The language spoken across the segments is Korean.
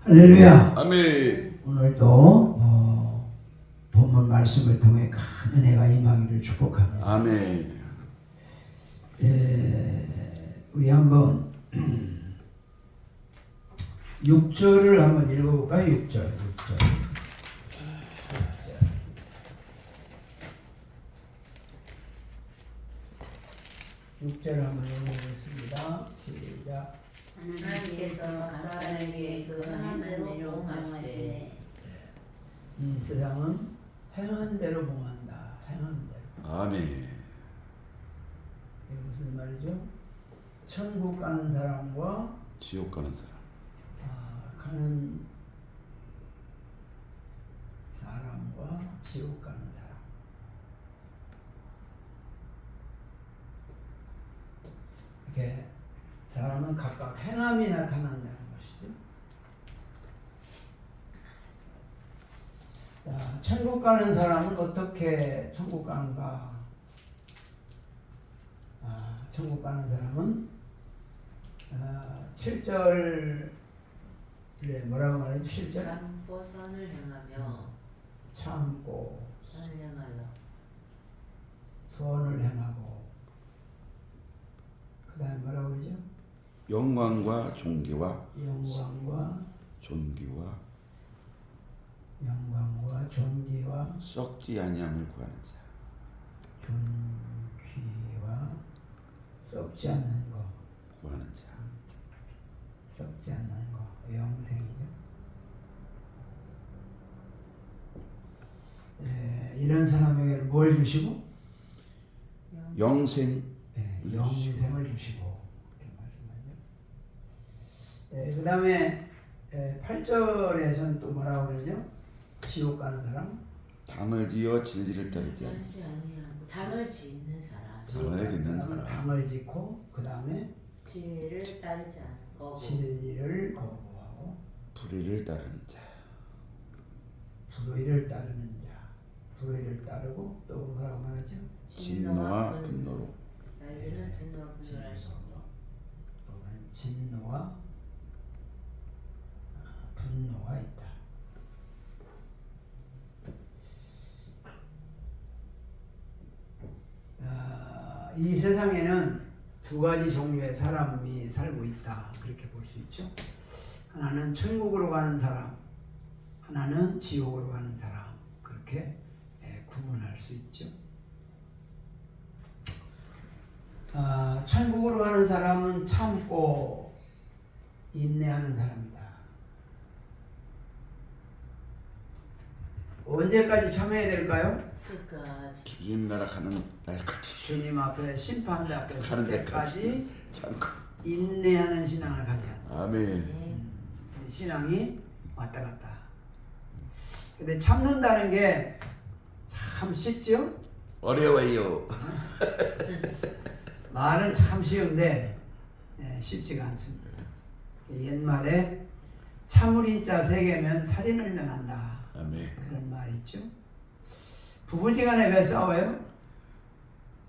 할렐루야. 아멘. 오늘도 본문 말씀을 통해 큰 은혜가 임하기를 축복합니다. 아멘. 우리 한번 6절을 한번 읽어볼까요? 6절. 6절을 한번 읽어보겠습니다. 시작. 하나님께서 사람에게 그 행한 대로 봉하시되 이 세상은 행한 대로 봉한다. 행한 대로. 아멘. 이게 무슨 말이죠? 천국 가는 사람과 지옥 가는 사람. 가는 사람과 지옥 가는 사람. 이렇게 사람은 각각 행함이 나타난다는 것이죠. 자, 천국 가는 사람은 어떻게 천국 가는가? 천국 가는 사람은 7절에 뭐라고 말해요? 7절? 참고 선을 행하며 참고 선을 행하여 소원을 행하고 그 다음에 뭐라고 그러죠? 영광과 존귀와 영광과 존귀와 썩지 아니함을 구하는 자. 존귀와 썩지 않는 거, 구하는 자. 썩지 않는 거, 영생이죠. 이런 사람에게 뭘 주시고? 영생. 영생을 주시고 이렇게 말씀하죠. 그 다음에 8절에서는 또 뭐라고 그러죠? 지옥 가는 사람? 당을 지어 진리를 따르지 않는 따르지 아니하고 당을 짓는 사람 당을 짓는 사람. 당을 짓고 그 다음에 진리를 따르지 않고 진리를 거부하고 불의를 따르는 자. 불의를 따르는 자. 불의를 따르고 또 뭐라고 말하죠? 진노와 분노로. 너희들은 진노와 분노를 진노와 분노가 있다. 이 세상에는 두 가지 종류의 사람이 살고 있다. 그렇게 볼 수 있죠. 하나는 천국으로 가는 사람, 하나는 지옥으로 가는 사람. 그렇게 구분할 수 있죠. 천국으로 가는 사람은 참고 인내하는 사람이다. 언제까지 참아야 될까요? 끝까지 주님 나라 가는 날까지. 주님 앞에 심판대 앞에 가는 설 때까지 참고. 인내하는 신앙을 가져야 한다. 아멘. 신앙이 왔다 갔다. 근데 참는다는 게 참 쉽죠? 어려워요. 말은 참 쉬운데 쉽지가 않습니다. 옛말에 참을인 자 3개면 살인을 면한다. 아멘. 그런 말이 있죠. 부부지간에 왜 싸워요?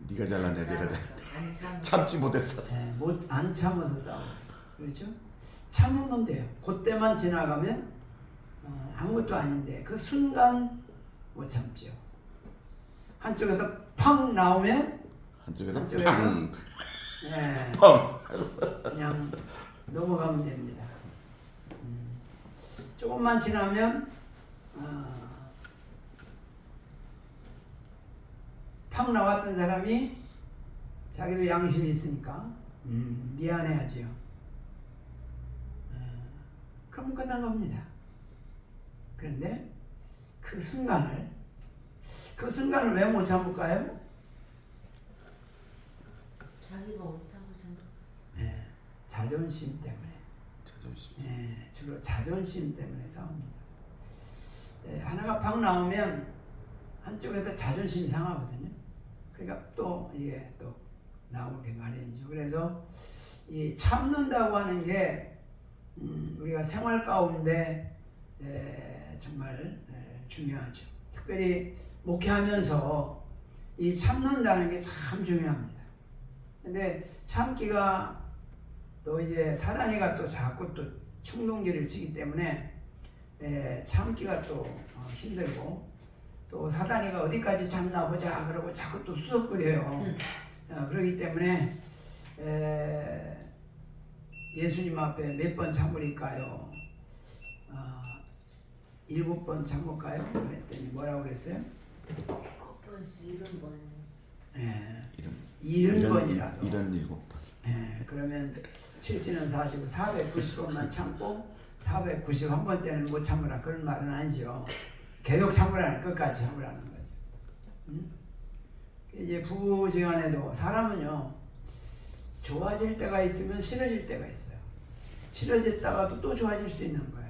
네가 잘난 내 내가 안 참. 참지 못했어. 안 참아서 싸워요. 그렇죠? 참으면 돼요. 그때만 지나가면 아무것도 아닌데 그 순간 못 참죠. 한쪽에서 팡 나오면 한쪽에서 한쪽에서 팡. 팡 그냥 넘어가면 됩니다. 조금만 지나면 팡 나왔던 사람이 자기도 양심이 있으니까 미안해하지요. 그럼 끝난 겁니다. 그런데 그 순간을 왜 못 참을까요? 자기가 옳다고 생각. 자존심 때문에. 자존심. 주로 자존심 때문에 싸웁니다. 하나가 팍 나오면 한쪽에다 자존심이 상하거든요. 그러니까 또 이게 또 나오게 마련이죠. 그래서 이 참는다고 하는 게 우리가 생활 가운데 정말 중요하죠. 특별히 목회하면서 이 참는다는 게 참 중요합니다. 근데 참기가 또 이제 사단이가 또 자꾸 또 충동기를 치기 때문에 참기가 또 힘들고 또 사단이가 어디까지 참나 보자 그러고 자꾸 또 수석거려요. 그렇기 때문에 예수님 앞에 몇 번 참으니까요? 7번 참을까요? 그랬더니 뭐라고 그랬어요? 7번씩 70번. 예, 이런 70번이라도. 이런 7번. 그러면 7찌는 40, 490번만 참고 491번째는 못 참으라 그런 말은 아니죠. 계속 참으라는 끝까지 참으라는 거죠. 이제 부부지간에도 사람은요 좋아질 때가 있으면 싫어질 때가 있어요. 싫어졌다가도 또 좋아질 수 있는 거예요.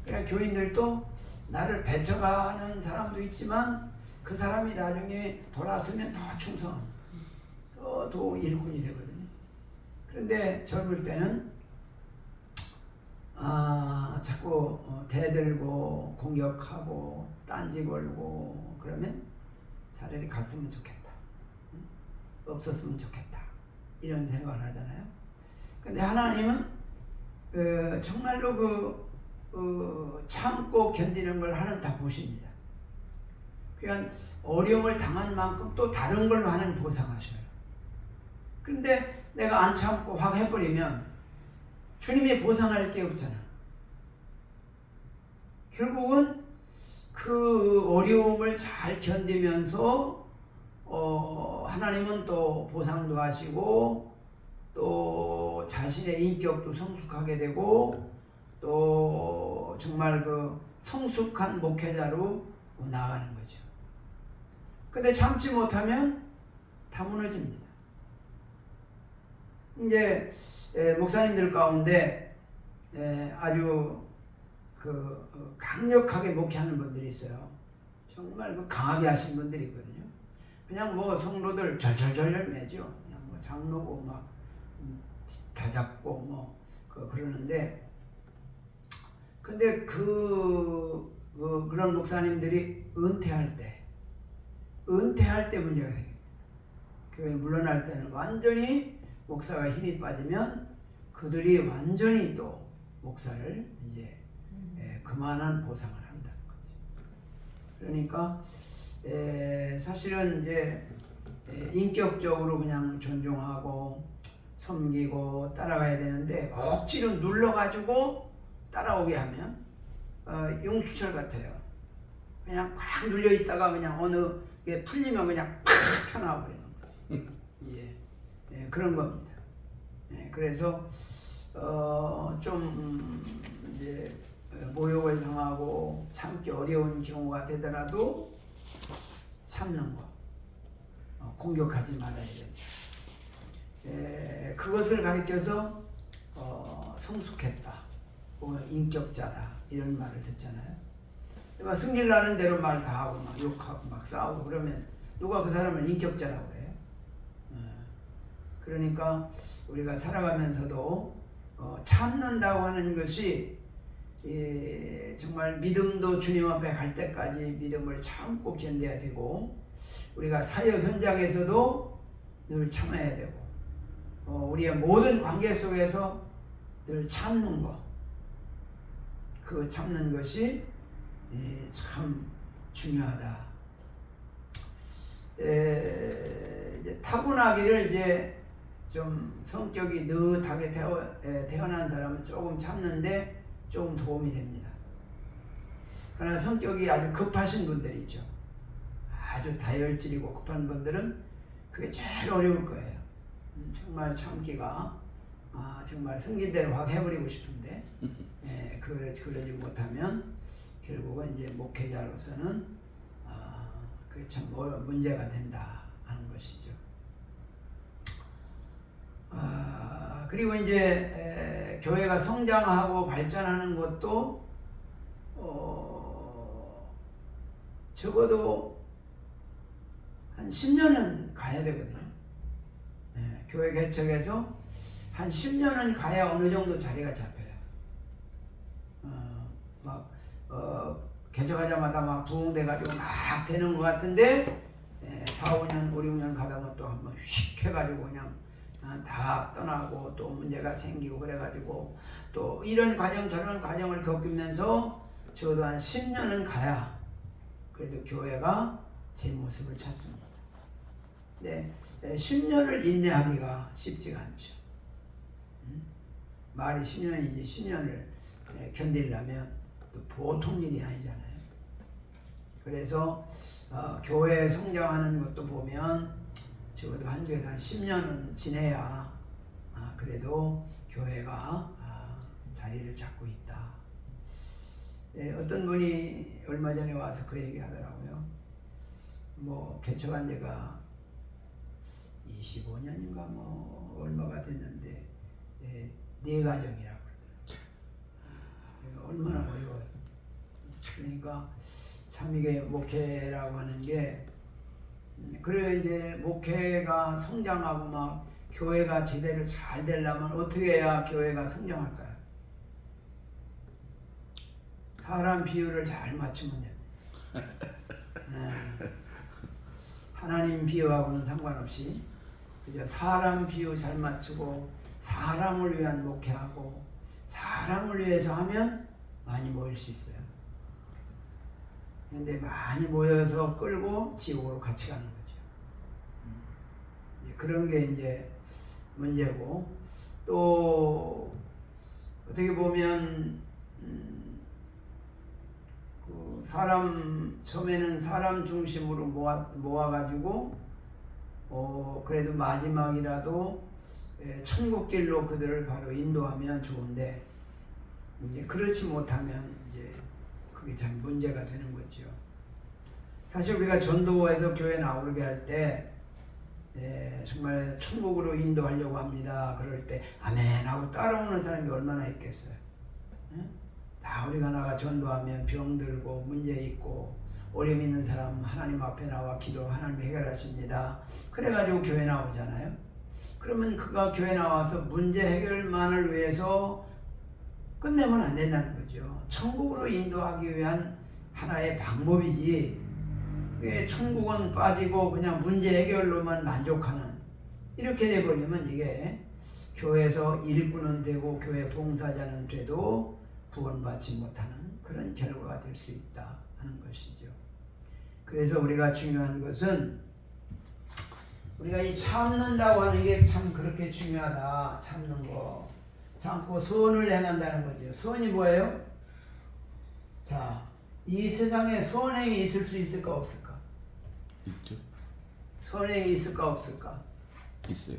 그러니까 교인들도 나를 배척하는 사람도 있지만 그 사람이 나중에 돌아서면 더 충성, 더 일꾼이 되거든요. 그런데 젊을 때는 자꾸 대들고 공격하고 딴지 걸고 그러면 차라리 갔으면 좋겠다, 없었으면 좋겠다 이런 생각을 하잖아요. 근데 하나님은 정말로 참고 견디는 걸 하나님 다 보십니다. 그러니까 어려움을 당한 만큼 또 다른 걸로 하나님 보상하셔요. 근데 내가 안 참고 확 해버리면 주님이 보상할 게 없잖아. 결국은 그 어려움을 잘 견디면서 하나님은 또 보상도 하시고 또 자신의 인격도 성숙하게 되고 또 정말 그 성숙한 목회자로 나아가는 거죠. 근데 참지 못하면 다 무너집니다. 이제 목사님들 가운데 아주 강력하게 목회하는 분들이 있어요. 정말 강하게 하신 분들이 있거든요. 그냥 뭐 성도들 절절절절 매죠. 그냥 뭐 장로고 막 다 잡고 뭐 그러는데, 근데 그런 목사님들이 은퇴할 때 문제가 생겨요. 교회 물러날 때는 완전히 목사가 힘이 빠지면 그들이 완전히 또 목사를 이제 그만한 보상을 한다는 거죠. 그러니까 사실은 이제 인격적으로 그냥 존중하고 섬기고 따라가야 되는데 억지로 눌러가지고 따라오게 하면 용수철 같아요. 그냥 꽉 눌려 있다가 그냥 어느 게 풀리면 그냥 팍 튀어나와 버리는 거예요. 그런 겁니다. 그래서 좀 이제 모욕을 당하고 참기 어려운 경우가 되더라도 참는 거, 공격하지 말아야 된다. 그것을 가리켜서 성숙했다, 인격자다 이런 말을 듣잖아요. 그러니까 승질 나는 대로 말 다 하고 막 욕하고 막 싸우고 그러면 누가 그 사람을 인격자라고 해요? 그러니까 우리가 살아가면서도 참는다고 하는 것이 정말 믿음도 주님 앞에 갈 때까지 믿음을 참고 견뎌야 되고, 우리가 사역 현장에서도 늘 참아야 되고, 우리의 모든 관계 속에서 늘 참는 것, 그 참는 것이 참 중요하다. 이제 타고나기를 이제 좀 성격이 느긋하게 태어난 사람은 조금 참는데 조금 도움이 됩니다. 그러나 성격이 아주 급하신 분들이 있죠. 아주 다혈질이고 급한 분들은 그게 제일 어려울 거예요. 정말 참기가 정말 승진대로 확 해버리고 싶은데 그러지 못하면 결국은 이제 목회자로서는 그게 참 문제가 된다 하는 것이죠. 그리고 이제 교회가 성장하고 발전하는 것도 적어도 한 10년은 가야 되거든요. 교회 개척에서 한 10년은 가야 어느 정도 자리가 잡혀요. 개척하자마자 막 부흥돼가지고 막 되는 것 같은데 4, 5년, 5, 6년 가다 보면 또 한번 휙 해가지고 그냥 다 떠나고 또 문제가 생기고 그래가지고 또 이런 과정 저런 과정을 겪으면서 적어도 한 10년은 가야 그래도 교회가 제 모습을 찾습니다. 네, 10년을 인내하기가 쉽지가 않죠. 말이 10년이지 10년을 견디려면 또 보통 일이 아니잖아요. 그래서 교회 성장하는 것도 보면 적어도 한 교회에서 한 10년은 지내야 그래도 교회가 자리를 잡고 있다. 어떤 분이 얼마 전에 와서 그 얘기 하더라고요. 뭐 개척한 지가 25년인가 뭐 얼마가 됐는데 네 가정이라고 그러더라고요. 얼마나 어려워요. 그러니까 참 이게 목회라고 하는 게 그래 이제 목회가 성장하고 막 교회가 제대로 잘 되려면 어떻게 해야 교회가 성장할까요? 사람 비유를 잘 맞추면 됩니다. 하나님 비유하고는 상관없이 그저 사람 비유 잘 맞추고 사람을 위한 목회하고 사람을 위해서 하면 많이 모일 수 있어요. 근데 많이 모여서 끌고 지옥으로 같이 가는 거죠. 그런 게 이제 문제고 또 어떻게 보면 그 사람 처음에는 사람 중심으로 모아가지고 그래도 마지막이라도 천국길로 그들을 바로 인도하면 좋은데 이제 그렇지 못하면 이제 그게 참 문제가 되는 거죠. 사실 우리가 전도에서 교회 나오게 할 때 정말 천국으로 인도하려고 합니다. 그럴 때 아멘 하고 따라오는 사람이 얼마나 있겠어요. 다 우리가 나가 전도하면 병들고 문제 있고 어려움 있는 사람 하나님 앞에 나와 기도 하나님 해결하십니다. 그래가지고 교회 나오잖아요. 그러면 그가 교회 나와서 문제 해결만을 위해서 끝내면 안 된다는 거죠. 천국으로 인도하기 위한 하나의 방법이지 천국은 빠지고 그냥 문제 해결로만 만족하는 이렇게 돼버리면 이게 교회에서 일꾼은 되고 교회 봉사자는 돼도 구원받지 못하는 그런 결과가 될 수 있다 하는 것이죠. 그래서 우리가 중요한 것은 우리가 이 참는다고 하는 게 참 그렇게 중요하다. 참는 거. 참고 선을 행한다는 거죠. 선이 뭐예요? 자, 이 세상에 선행이 있을 수 있을까 없을까? 있죠. 선행이 있을까 없을까? 있어요.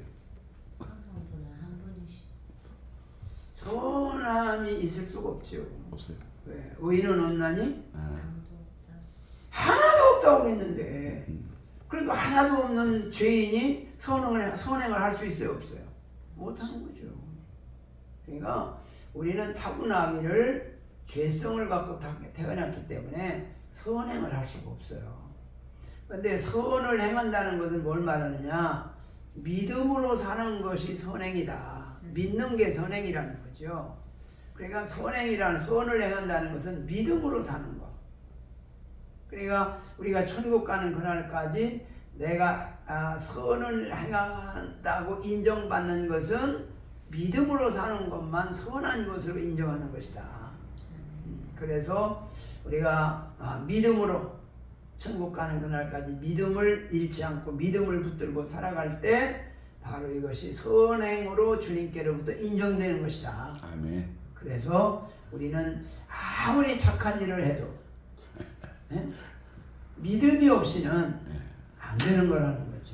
성성분은 한 분이시. 선함이 있을 수가 없죠. 없어요. 왜? 의인은 없나니? 아무도 없다. 하나도 없다고 그랬는데 그래도 하나도 없는 죄인이 선행을 할 수 있어요 없어요? 못하는 거죠. 그러니까 우리는 타고나기를 죄성을 갖고 태어났기 때문에 선행을 할 수가 없어요. 그런데 선을 행한다는 것은 뭘 말하느냐? 믿음으로 사는 것이 선행이다. 믿는 게 선행이라는 거죠. 그러니까 선행이란 선을 행한다는 것은 믿음으로 사는 거. 그러니까 우리가 천국 가는 그날까지 내가 선을 행한다고 인정받는 것은 믿음으로 사는 것만 선한 것으로 인정하는 것이다. 그래서 우리가 믿음으로 천국 가는 그날까지 믿음을 잃지 않고 믿음을 붙들고 살아갈 때 바로 이것이 선행으로 주님께로부터 인정되는 것이다. 아멘. 그래서 우리는 아무리 착한 일을 해도 믿음이 없이는 안 되는 거라는 거죠.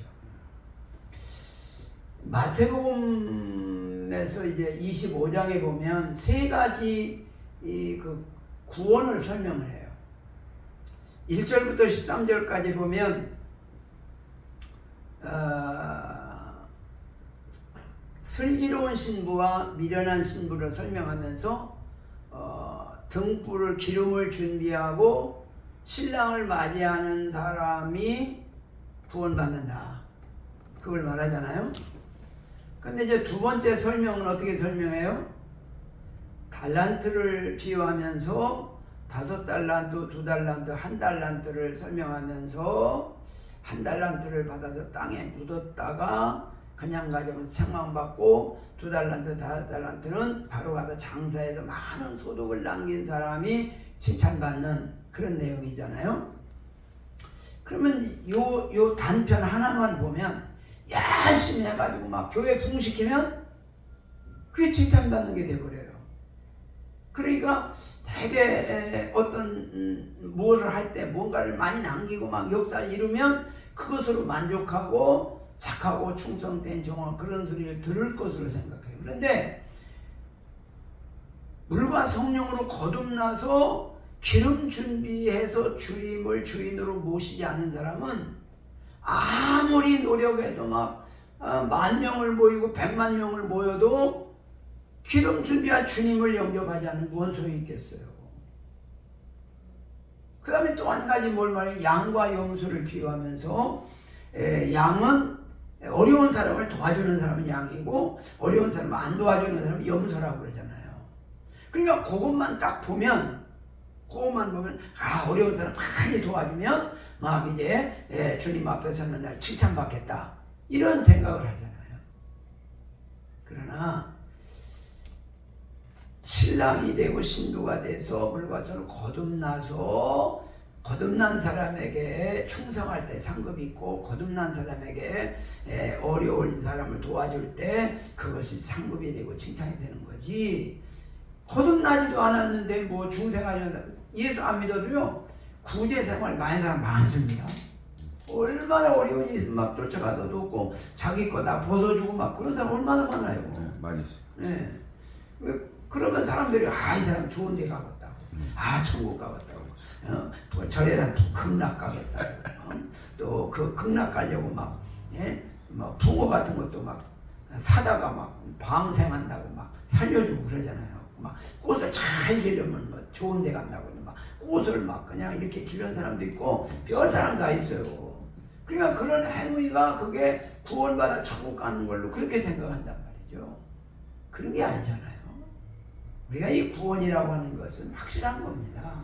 마태복음에서 이제 25장에 보면 세 가지 그 구원을 설명을 해요. 1절부터 13절까지 보면 슬기로운 신부와 미련한 신부를 설명하면서 등불을 기름을 준비하고 신랑을 맞이하는 사람이 구원받는다. 그걸 말하잖아요. 근데 이제 두 번째 설명은 어떻게 설명해요? 달란트를 비유하면서 5달란트, 2달란트, 1달란트를 설명하면서 1달란트를 받아서 땅에 묻었다가 그냥 가져면 책망받고 2달란트, 5달란트는 바로 가서 장사해서 많은 소득을 남긴 사람이 칭찬받는 그런 내용이잖아요. 그러면 요 단편 하나만 보면 열심히 해가지고 막 교회 부흥시키면 그게 칭찬받는 게 돼버려요. 그러니까 되게 어떤 뭐를 할 때 뭔가를 많이 남기고 막 역사를 이루면 그것으로 만족하고 착하고 충성된 종아 그런 소리를 들을 것으로 생각해요. 그런데 물과 성령으로 거듭나서 기름 준비해서 주님을 주인으로 모시지 않는 사람은 아무리 노력해서 막 10,000명을 모이고 1,000,000명을 모여도 기름 준비한 주님을 영접하지 않으면 무슨 소용이 있겠어요. 그 다음에 또 한 가지 뭘 말해요. 양과 염소를 비유하면서 양은 어려운 사람을 도와주는 사람은 양이고 어려운 사람을 안 도와주는 사람은 염소라고 그러잖아요. 그러니까 그것만 딱 보면 어려운 사람 많이 도와주면 막 이제 주님 앞에 서는 날 칭찬받겠다 이런 생각을 하잖아요. 그러나 신랑이 되고 신부가 돼서 물과 손을 거듭나서 거듭난 사람에게 충성할 때 상급이 있고 거듭난 사람에게 어려운 사람을 도와줄 때 그것이 상급이 되고 칭찬이 되는 거지. 거듭나지도 않았는데 뭐 중생하지 예수 안 믿어도요 구제생활 많은 사람 많습니다. 얼마나 어려운 일 있으면 막 쫓아가도 없고 자기 거 다 벗어주고 막 그런 사람 얼마나 많아요. 네, 많이 있어요. 네. 그러면 사람들이 이 사람 좋은 데 가겠다고 천국 가겠다고 저래 사람 극락 가겠다고 또 그 극락 가려고 막 붕어 같은 것도 막 사다가 막 방생한다고 막 살려주고 그러잖아요. 막 꽃을 잘 기르면 뭐 좋은 데 간다고 막 꽃을 막 그냥 이렇게 기르는 사람도 있고 별 사람 다 있어요. 그러니까 그런 행위가 그게 구원받아 천국 가는 걸로 그렇게 생각한단 말이죠. 그런 게 아니잖아요. 우리가 이 구원이라고 하는 것은 확실한 겁니다.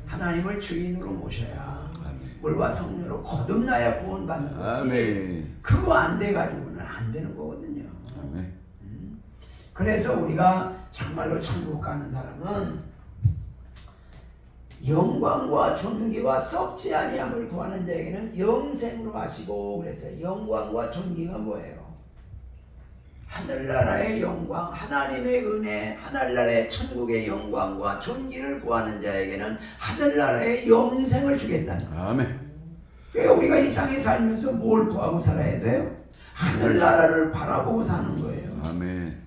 하나님을 주인으로 모셔야 물과 성령으로 거듭나야 구원받는 거지. 아멘. 그거 안 돼가지고는 안 되는 거거든요. 아멘. 그래서 우리가 정말로 천국 가는 사람은 영광과 존귀와 썩지 아니함을 구하는 자에게는 영생으로 하시고 그랬어요. 영광과 존귀가 뭐예요? 하늘나라의 영광, 하나님의 은혜, 하늘나라의 천국의 영광과 존귀를 구하는 자에게는 하늘나라의 영생을 주겠다는 거예요. 아멘. 그러니까 우리가 이 땅에 살면서 뭘 구하고 살아야 돼요? 하늘나라를 바라보고 사는 거예요. 아멘.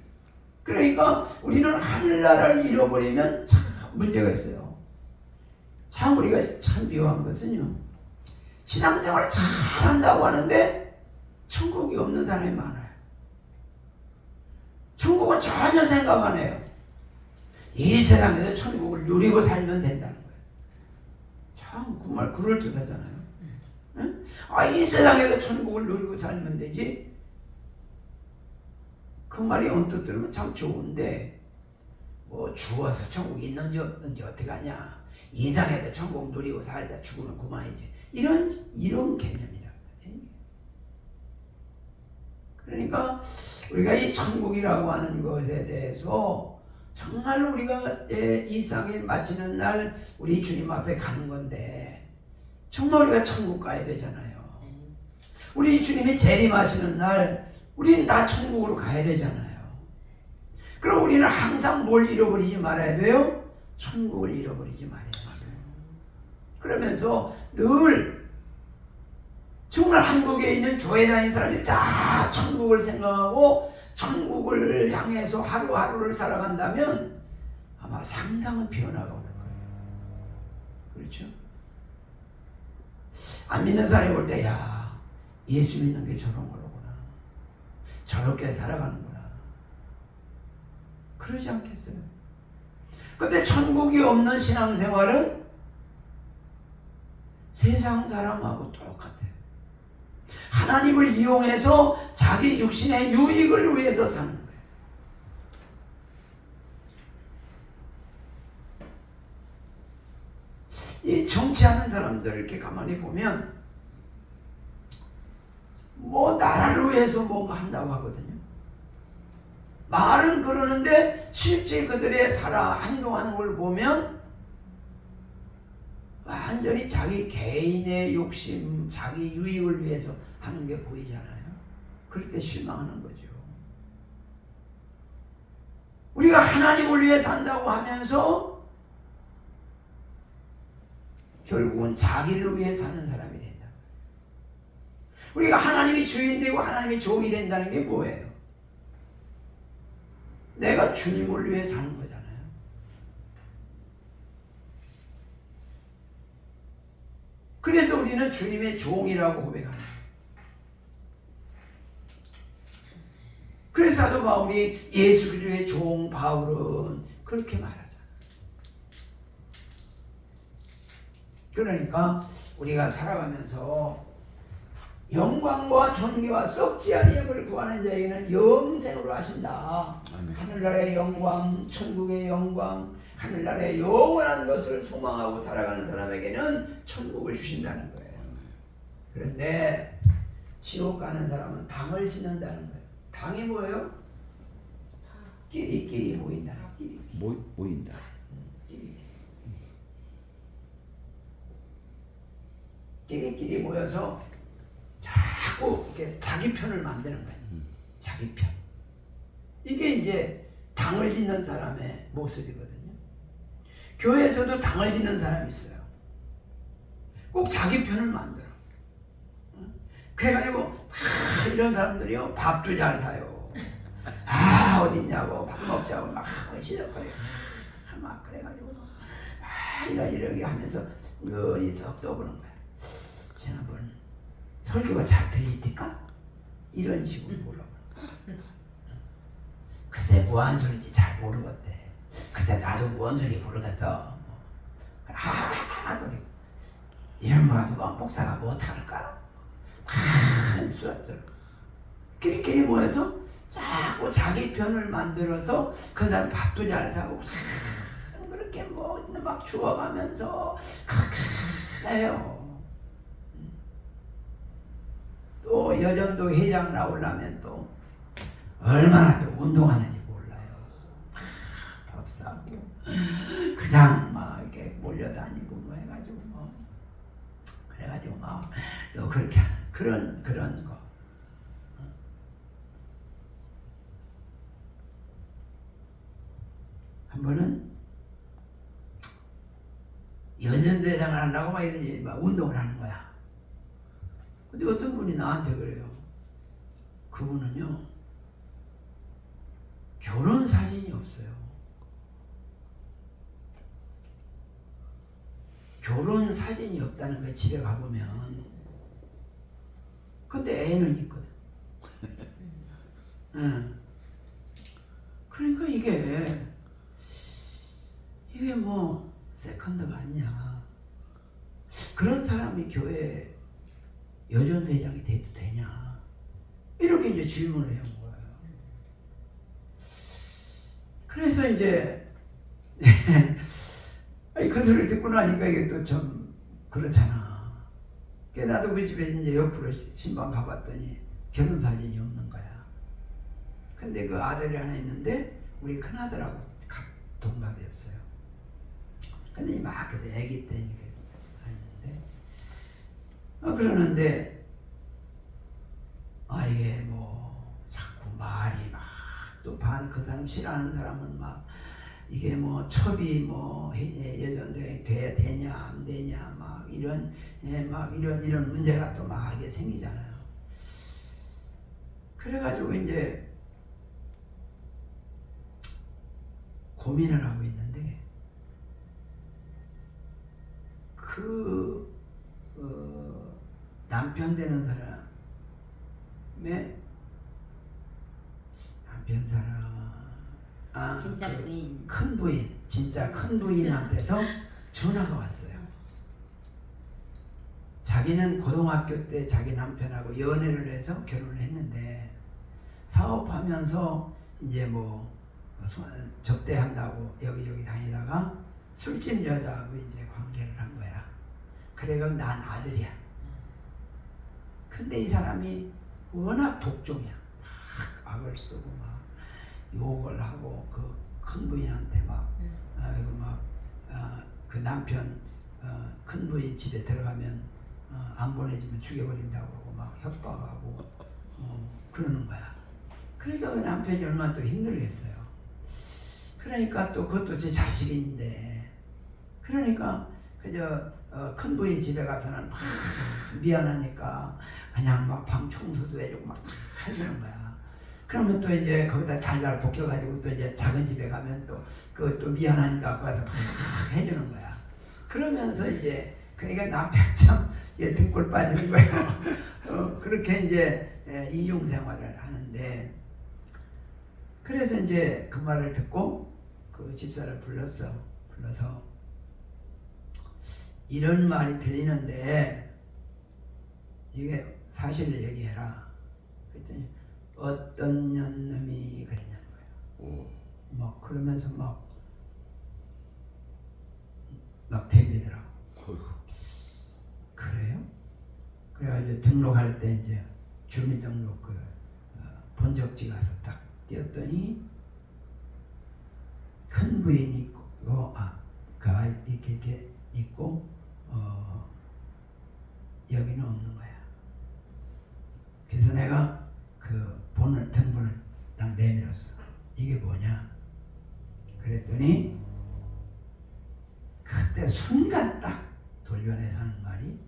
그러니까 우리는 하늘나라를 잃어버리면 참 문제가 있어요. 참 우리가 참 묘한 것은요. 신앙생활을 잘한다고 하는데 천국이 없는 사람이 많아요. 천국은 전혀 생각 안 해요. 이 세상에서 천국을 누리고 살면 된다는 거예요. 참 그 말 그럴듯하잖아요. 응? 이 세상에서 천국을 누리고 살면 되지. 그 말이 언뜻 들으면 참 좋은데 뭐 죽어서 천국 있는지 없는지 어떻게 하냐. 이 세상에서 천국 누리고 살다 죽으면 그만이지. 이런 개념이란 말이에요. 그러니까 우리가 이 천국이라고 하는 것에 대해서 정말로 우리가 이 생에 마치는 날 우리 주님 앞에 가는 건데 정말 우리가 천국 가야 되잖아요. 우리 주님이 재림하시는 날 우리는 다 천국으로 가야 되잖아요. 그럼 우리는 항상 뭘 잃어버리지 말아야 돼요? 천국을 잃어버리지 말아야 돼요. 그러면서 늘 정말 한국에 있는 교회 다니는 사람이 다 천국을 생각하고 천국을 향해서 하루하루를 살아간다면 아마 상당한 변화가 올 거예요. 그렇죠? 안 믿는 사람이 볼 때, 야, 예수 믿는 게 저런 거로구나. 저렇게 살아가는구나. 그러지 않겠어요? 근데 천국이 없는 신앙생활은 세상 사람하고 똑같아요. 하나님을 이용해서 자기 육신의 유익을 위해서 사는 거예요. 이 정치하는 사람들 이렇게 가만히 보면 뭐 나라를 해서 뭔가 한다고 하거든요. 말은 그러는데 실제 그들의 행동하는 걸 보면 완전히 자기 개인의 욕심, 자기 유익을 위해서 하는 게 보이잖아요. 그럴 때 실망하는 거죠. 우리가 하나님을 위해 산다고 하면서 결국은 자기를 위해 사는 사람이 된다. 우리가 하나님이 주인 되고 하나님이 종이 된다는 게 뭐예요? 내가 주님을 위해 사는 거잖아요. 그래서 우리는 주님의 종이라고 고백하는 거예요. 그래서 사도 바울이 예수 그리스도의 종 바울은 그렇게 말하잖아요. 그러니까 우리가 살아가면서 영광과 존귀와 썩지 아니함을 구하는 자에게는 영생으로 하신다. 아멘. 하늘나라의 영광, 천국의 영광, 하늘나라의 영원한 것을 소망하고 살아가는 사람에게는 천국을 주신다는 거예요. 그런데 지옥 가는 사람은 당을 짓는다는 거예요. 당이 뭐예요? 끼리끼리 모인다. 모인다. 끼리끼리 모여서 자꾸 이렇게 자기 편을 만드는 거예요. 자기 편. 이게 이제 당을 짓는 사람의 모습이거든요. 교회에서도 당을 짓는 사람이 있어요. 꼭 자기 편을 만들어. 그래가지고 이런 사람들이요 밥도 잘 사요. 어딨냐고 밥 먹자고 막 시작거려. 막 그래가지고 이러게 하면서 은근히 썩 떠보는 거야. 지난번 설교가 잘 들리니까 이런 식으로 물어봐. 그때 뭐한 소리인지 잘 모르겠대. 그때 나도 뭔 소리 모르겠어. 그리고 이런 거 가지고 목사가 뭐 어떡할까? 끼리끼리 모여서 자꾸 자기 편을 만들어서 그날 밥도 잘 사고 그렇게 막 주워가면서 해요. 또 여전도 회장 나오려면 또 얼마나 또 운동하는지 몰라요. 밥 사고 그냥 막 이렇게 몰려다니고 뭐 해가지고 그래가지고 막 또 그렇게 하는 그런 거. 한 번은 연년대장을 하려고 막 이러니 막 운동을 하는 거야. 근데 어떤 분이 나한테 그래요. 그분은요 결혼 사진이 없어요. 결혼 사진이 없다는 거에 집에 가보면 근데 애는 있거든. 응. 그러니까 이게 뭐 세컨드가 아니야. 그런 사람이 교회 여전대장이 돼도 되냐 이렇게 이제 질문을 해온 거예요. 그래서 이제 그 소리를 듣고 나니까 이게 또 좀 그렇잖아. 나도 그 집에 이제 옆으로 신방 가봤더니 결혼 사진이 없는 거야. 근데 그 아들이 하나 있는데 우리 큰아들하고 동갑이었어요. 근데 막 그때 애기 때니까 했는데 그러는데 이게 뭐 자꾸 말이 막 또 그 사람 싫어하는 사람은 막 이게 뭐 첩이 뭐 예전에 되냐 안 되냐 막 이런 문제가 또 막 이게 생기잖아요. 그래가지고 이제 고민을 하고 있는데 남편 되는 사람의 남편 사람 진짜 부인. 큰 부인 진짜 큰 부인한테서 전화가 왔어요. 자기는 고등학교 때 자기 남편하고 연애를 해서 결혼을 했는데 사업하면서 이제 뭐 접대한다고 여기저기 다니다가 술집 여자하고 이제 관계를 한 거야. 그래가 난 아들이야. 근데 이 사람이 워낙 독종이야. 막 악을 쓰고 막 욕을 하고 그 큰 부인한테 막 그 남편 큰 부인 집에 들어가면 안 보내주면 죽여버린다고 하고 막 협박하고 그러는 거야. 그러니까 그 남편이 얼마나 또 힘들겠어요. 그러니까 또 그것도 제 자식인데 그러니까 그저 큰 부인 집에 가서는 막 미안하니까 그냥 막 방 청소도 해주고 막 해주는 거야. 그러면 또 이제 거기다 달달 볶여가지고 또 이제 작은 집에 가면 또 그것도 미안하니까 가서 막 해주는 거야. 그러면서 이제 그러니까 남편 참 등골 빠지는 거예요. 그렇게 이제 이중 생활을 하는데 그래서 이제 그 말을 듣고 그 집사를 불러서 이런 말이 들리는데 이게 사실을 얘기해라. 그랬더니 어떤 년놈이 그랬냐는 거예요. 막 그러면서 막 덤비더라고. 그래요? 그래가지고 등록할 때 이제 주민등록 그 본적지 가서 딱 띄었더니 큰 부인이 있고 그 아이 이렇게 있고 여기는 없는 거야. 그래서 내가 그 등본을 딱 내밀었어. 이게 뭐냐? 그랬더니 그때 순간 딱 돌변해서 하는 말이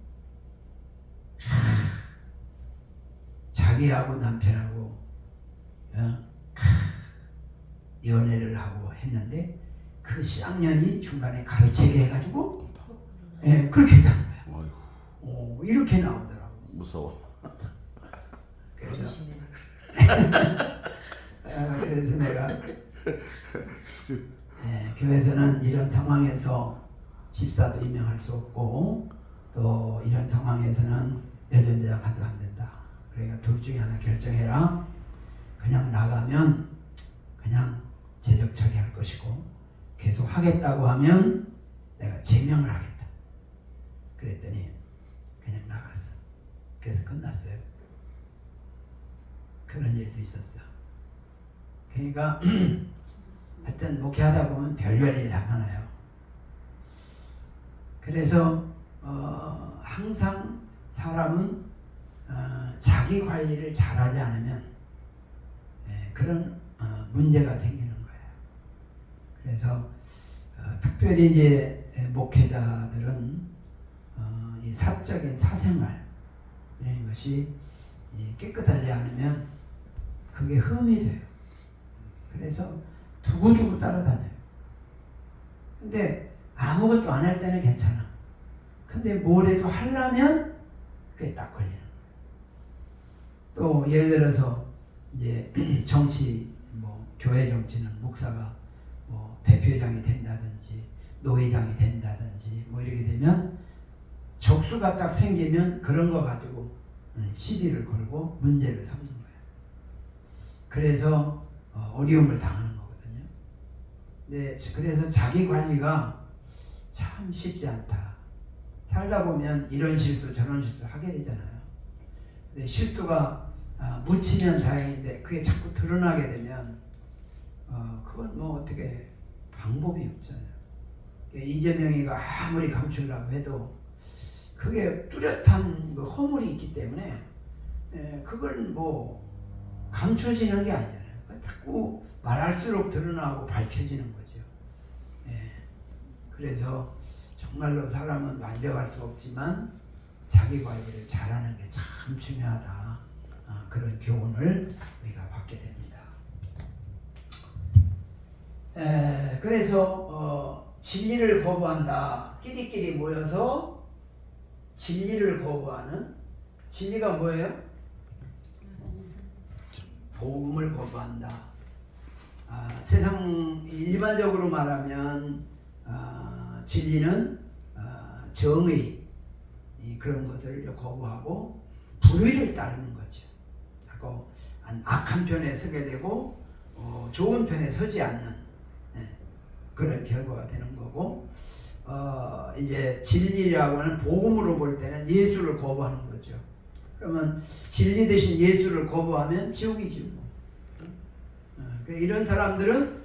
자기하고 남편하고 연애를 하고 했는데 그 쌍년이 중간에 가로채게 해가지고 그렇게 했다는 거야. 이렇게 나오더라고. 무서워. 그래서 그래서 내가 교회에서는 이런 상황에서 집사도 임명할 수 없고 또 이런 상황에서는 여전자 가도 안 된다. 그러니까 둘 중에 하나 결정해라. 그냥 나가면 그냥 재적 처리할 것이고 계속 하겠다고 하면 내가 제명을 하겠다. 그랬더니 그냥 나갔어. 그래서 끝났어요. 그런 일도 있었어. 그러니까 하여튼 목회하다 보면 별별 일이 다 많아요. 그래서 항상 사람은 자기 관리를 잘하지 않으면 그런 문제가 생기는 거예요. 그래서 특별히 이제 목회자들은 이 사적인 사생활 이런 것이 깨끗하지 않으면 그게 흠이 돼요. 그래서 두고두고 따라다녀요. 근데 아무것도 안 할 때는 괜찮아. 근데 뭐래도 하려면 그게 딱 걸리는 거예요. 또 예를 들어서 이제 정치 교회 정치는 목사가 대표장이 된다든지 노회장이 된다든지 이렇게 되면 적수가 딱 생기면 그런 거 가지고 시비를 걸고 문제를 삼는 거예요. 그래서 어려움을 당하는 거거든요. 네, 그래서 자기 관리가 참 쉽지 않다. 살다 보면 이런 실수 저런 실수 하게 되잖아요. 근데 실수가 묻히면 다행인데 그게 자꾸 드러나게 되면 그건 어떻게 방법이 없잖아요. 이재명이가 아무리 감추려고 해도 그게 뚜렷한 허물이 있기 때문에 그걸 감춰지는 게 아니잖아요. 자꾸 말할수록 드러나고 밝혀지는 거죠. 그래서 정말로 사람은 완벽할 수 없지만 자기 관리를 잘하는 게 참 중요하다. 그런 교훈을 우리가 받게 됩니다. 그래서 진리를 거부한다. 끼리끼리 모여서 진리를 거부하는 진리가 뭐예요? 복음을 거부한다. 세상 일반적으로 말하면 진리는 정의 그런 것을 거부하고 불의를 따르는 거죠. 하고 악한 편에 서게 되고 좋은 편에 서지 않는 그런 결과가 되는 거고 이제 진리라고 하는 복음으로 볼 때는 예수를 거부하는 거죠. 그러면 진리 대신 예수를 거부하면 지옥이죠. 그러니까 이런 사람들은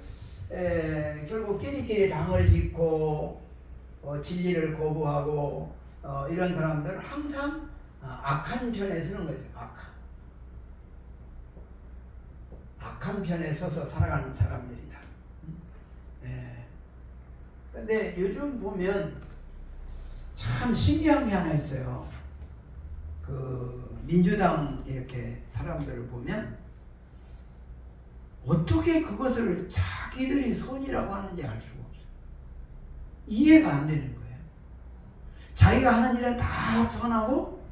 결국 끼리끼리 당을 짓고 진리를 거부하고 이런 사람들은 항상 악한 편에 서는 거죠. 악한 편에 서서 살아가는 사람들이다. 근데 요즘 보면 참 신기한 게 하나 있어요. 그 민주당 이렇게 사람들을 보면 어떻게 그것을 자기들이 선이라고 하는지 알 수가 없어요. 이해가 안 되는 거예요. 자기가 하는 일은 다 선하고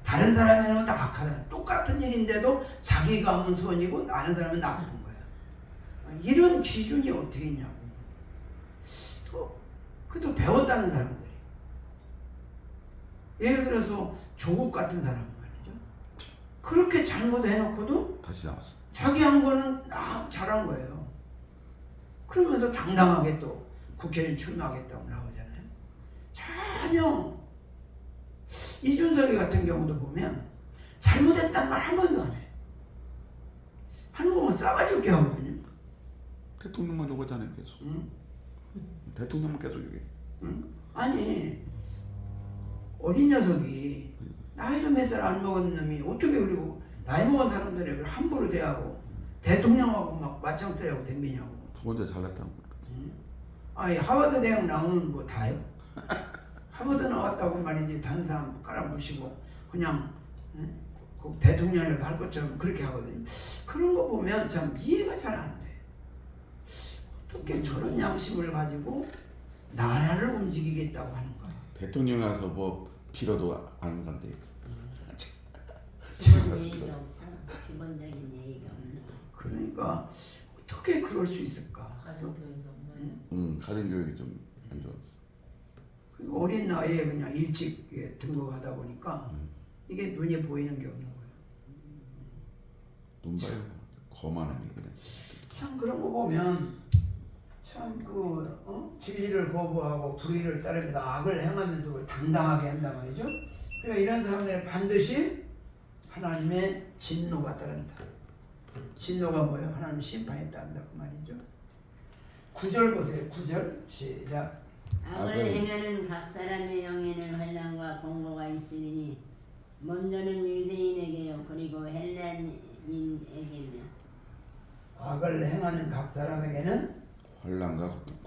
다른 사람이 하는 건 다 악하다. 똑같은 일인데도 자기가 하면 선이고 다른 사람은 나쁜 거야. 이런 기준이 어떻게 있냐고. 그래도 배웠다는 사람들이. 예를 들어서 조국 같은 사람 말이죠. 그렇게 잘못해놓고도 다시 나왔어. 자기 한 거는 잘한 거예요. 그러면서 당당하게 또 국회의원 출마하겠다고 나오잖아요. 전혀 이준석이 같은 경우도 보면 잘못했다는 말 한 번도 안 해. 하는 거면 싸가지 없게 하거든요. 대통령만 욕하잖아요 계속. 응? 대통령만 계속 욕해. 응? 아니 어린 녀석이 나이도 몇 살 안 먹은 놈이 어떻게 그리고 나이 먹은 사람들에게 함부로 대하고 대통령하고 막 맞짱뜨려고 댕기냐고. 혼자 잘났다고. 응? 아니 하버드 대학 나오는 거 다요? 하버드 나왔다고 말이지 다른 사람 깔아부시고 그냥 응? 그 대통령이라도 할 것처럼 그렇게 하거든요. 그런 거 보면 참 이해가 잘 안 돼. 어떻게 저런 양심을 가지고 나라를 움직이겠다고 하는 거야. 대통령이라서 뭐 빌어도 안 간대. 기본 예의가 없어. 기본적인 예의가 없네. 그러니까 어떻게 그럴 수 있을까? 가정교육이 없네. 가정교육이 좀 안 좋았어. 그리고 어린 나이에 그냥 일찍 등록하다 보니까 이게 눈에 보이는 게 없는 거예요. 눈 봐요. 거만함이 그냥. 참 그런 거 보면 참 진리를 거부하고 불의를 따릅니다. 악을 행하면서 그걸 당당하게 한단 말이죠. 그러니까 이런 사람들은 반드시 하나님의 진노가 따른다. 진노가 뭐예요? 하나님 심판에 따른다 그 말이죠. 9절 보세요. 9절 시작. 악을 행하는 각 사람의 영에는 환난과 공고가 있으니 먼저는 유대인에게요 그리고 헬라인에게며. 악을 행하는 각 사람에게는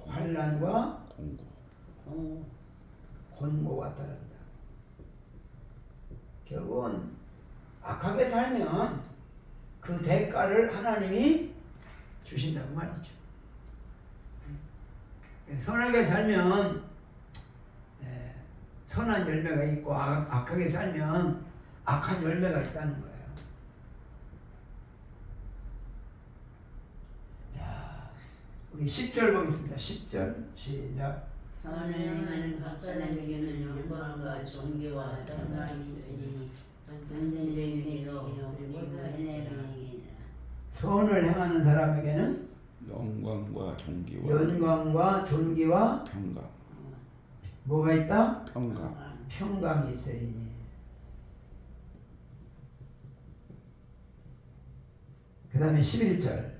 환난과 공고. 곤고가 따른다. 결국은 악하게 살면 그 대가를 하나님이 주신다고 말이죠. 선하게 살면 선한 열매가 있고 악하게 살면 악한 열매가 있다는 거예요. 자, 우리 10절 보겠습니다. 10절 시작. 선을 행하는 각 사람에게는 영광과 존귀와 평강이 있으니 완전히 유대인에게요 그리고 헬라인에게니라. 선을 행하는 사람에게는 영광과 존귀와 평강. 뭐가 있다? 평강. 평강이 있으리니. 그 다음에 11절.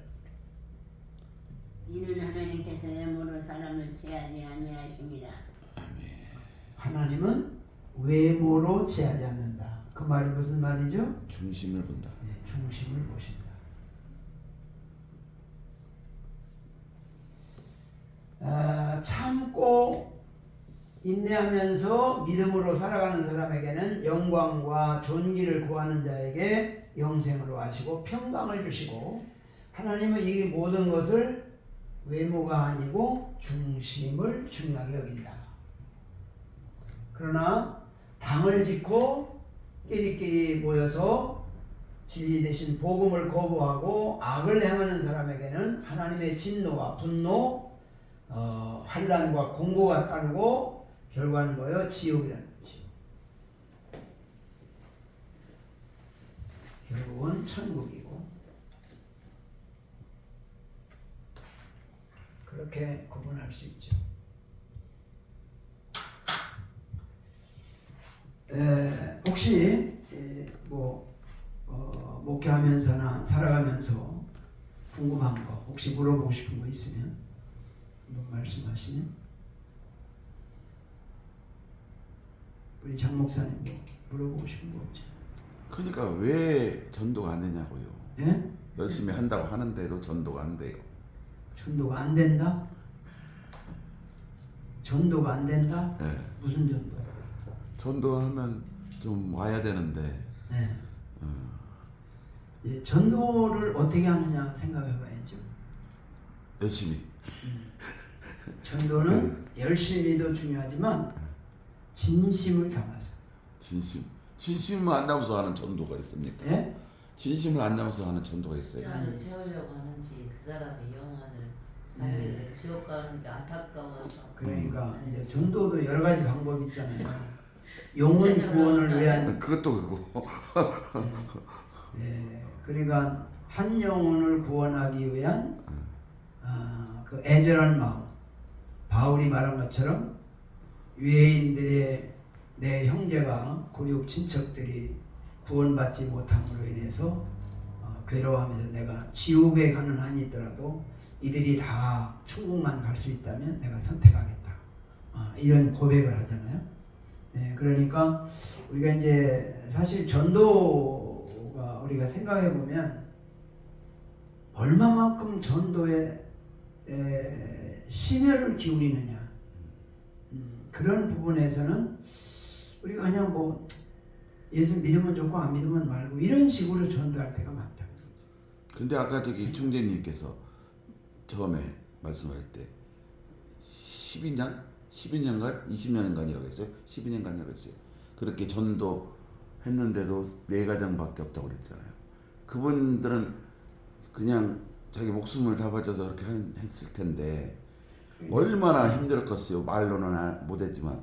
이는 하나님께서 외모로 사람을 취하지 아니하심이라. 하나님은 외모로 취하지 않는다. 그 말이 무슨 말이죠? 중심을 본다. 중심을 보신다. 참고 인내하면서 믿음으로 살아가는 사람에게는 영광과 존귀를 구하는 자에게 영생으로 하시고 평강을 주시고, 하나님은 이 모든 것을 외모가 아니고 중심을 중요하게 여긴다. 그러나 당을 짓고 끼리끼리 모여서 진리 대신 복음을 거부하고 악을 행하는 사람에게는 하나님의 진노와 분노, 환난과 공고가 따르고 결과는 뭐예요? 지옥이라는 거죠. 결국은 천국이고, 그렇게 구분할 수 있죠. 혹시 목회하면서나 살아가면서 궁금한 거 혹시 물어보고 싶은 거 있으면 한번 말씀하시면 우리 장 목사님 뭐 물어보고 싶은 거 없죠? 그러니까 왜 전도가 안 되냐고요. 예? 열심히 한다고 하는데도 전도가 안 돼요. 전도가 안 된다? 전도가 안 된다? 예. 무슨 전도? 전도하면 좀 와야 되는데 네. 이제 전도를 어떻게 하느냐 생각해봐야죠. 열심히. 전도는 열심히도 중요하지만 진심을 담아서. 진심을 안 담아서 하는 전도가 있습니까? 예? 진심을 안 담아서 하는 전도가 있어요. 진짜를 채우려고 하는지 그 사람의 영혼을 네. 지옥 가는 게 안타까워서. 그러니까 이제 전도도 여러 가지 방법이 있잖아요. 영혼 구원을 위한. 그것도 그거. 예. 그러니까 한 영혼을 구원하기 위한 그 애절한 마음. 바울이 말한 것처럼 유대인들의 내 형제가 굴육 친척들이 구원받지 못함으로 인해서 괴로워하면서 내가 지옥에 가는 한이 있더라도 이들이 다 천국만 갈 수 있다면 내가 선택하겠다. 이런 고백을 하잖아요. 네, 그러니까 우리가 이제 사실 전도가 우리가 생각해 보면 얼마만큼 전도에 심혈을 기울이느냐 그런 부분에서는 우리가 그냥 뭐 예수 믿으면 좋고 안 믿으면 말고 이런 식으로 전도할 때가 많다. 근데 아까 저기 총재님께서 처음에 말씀할 때 12년간 20년간이라고 했어요. 12년간이라고 했어요. 그렇게 전도 했는데도 4가정밖에 없다고 그랬잖아요. 그분들은 그냥 자기 목숨을 다 바쳐서 그렇게 했을 텐데 얼마나 힘들었겠어요. 말로는 못했지만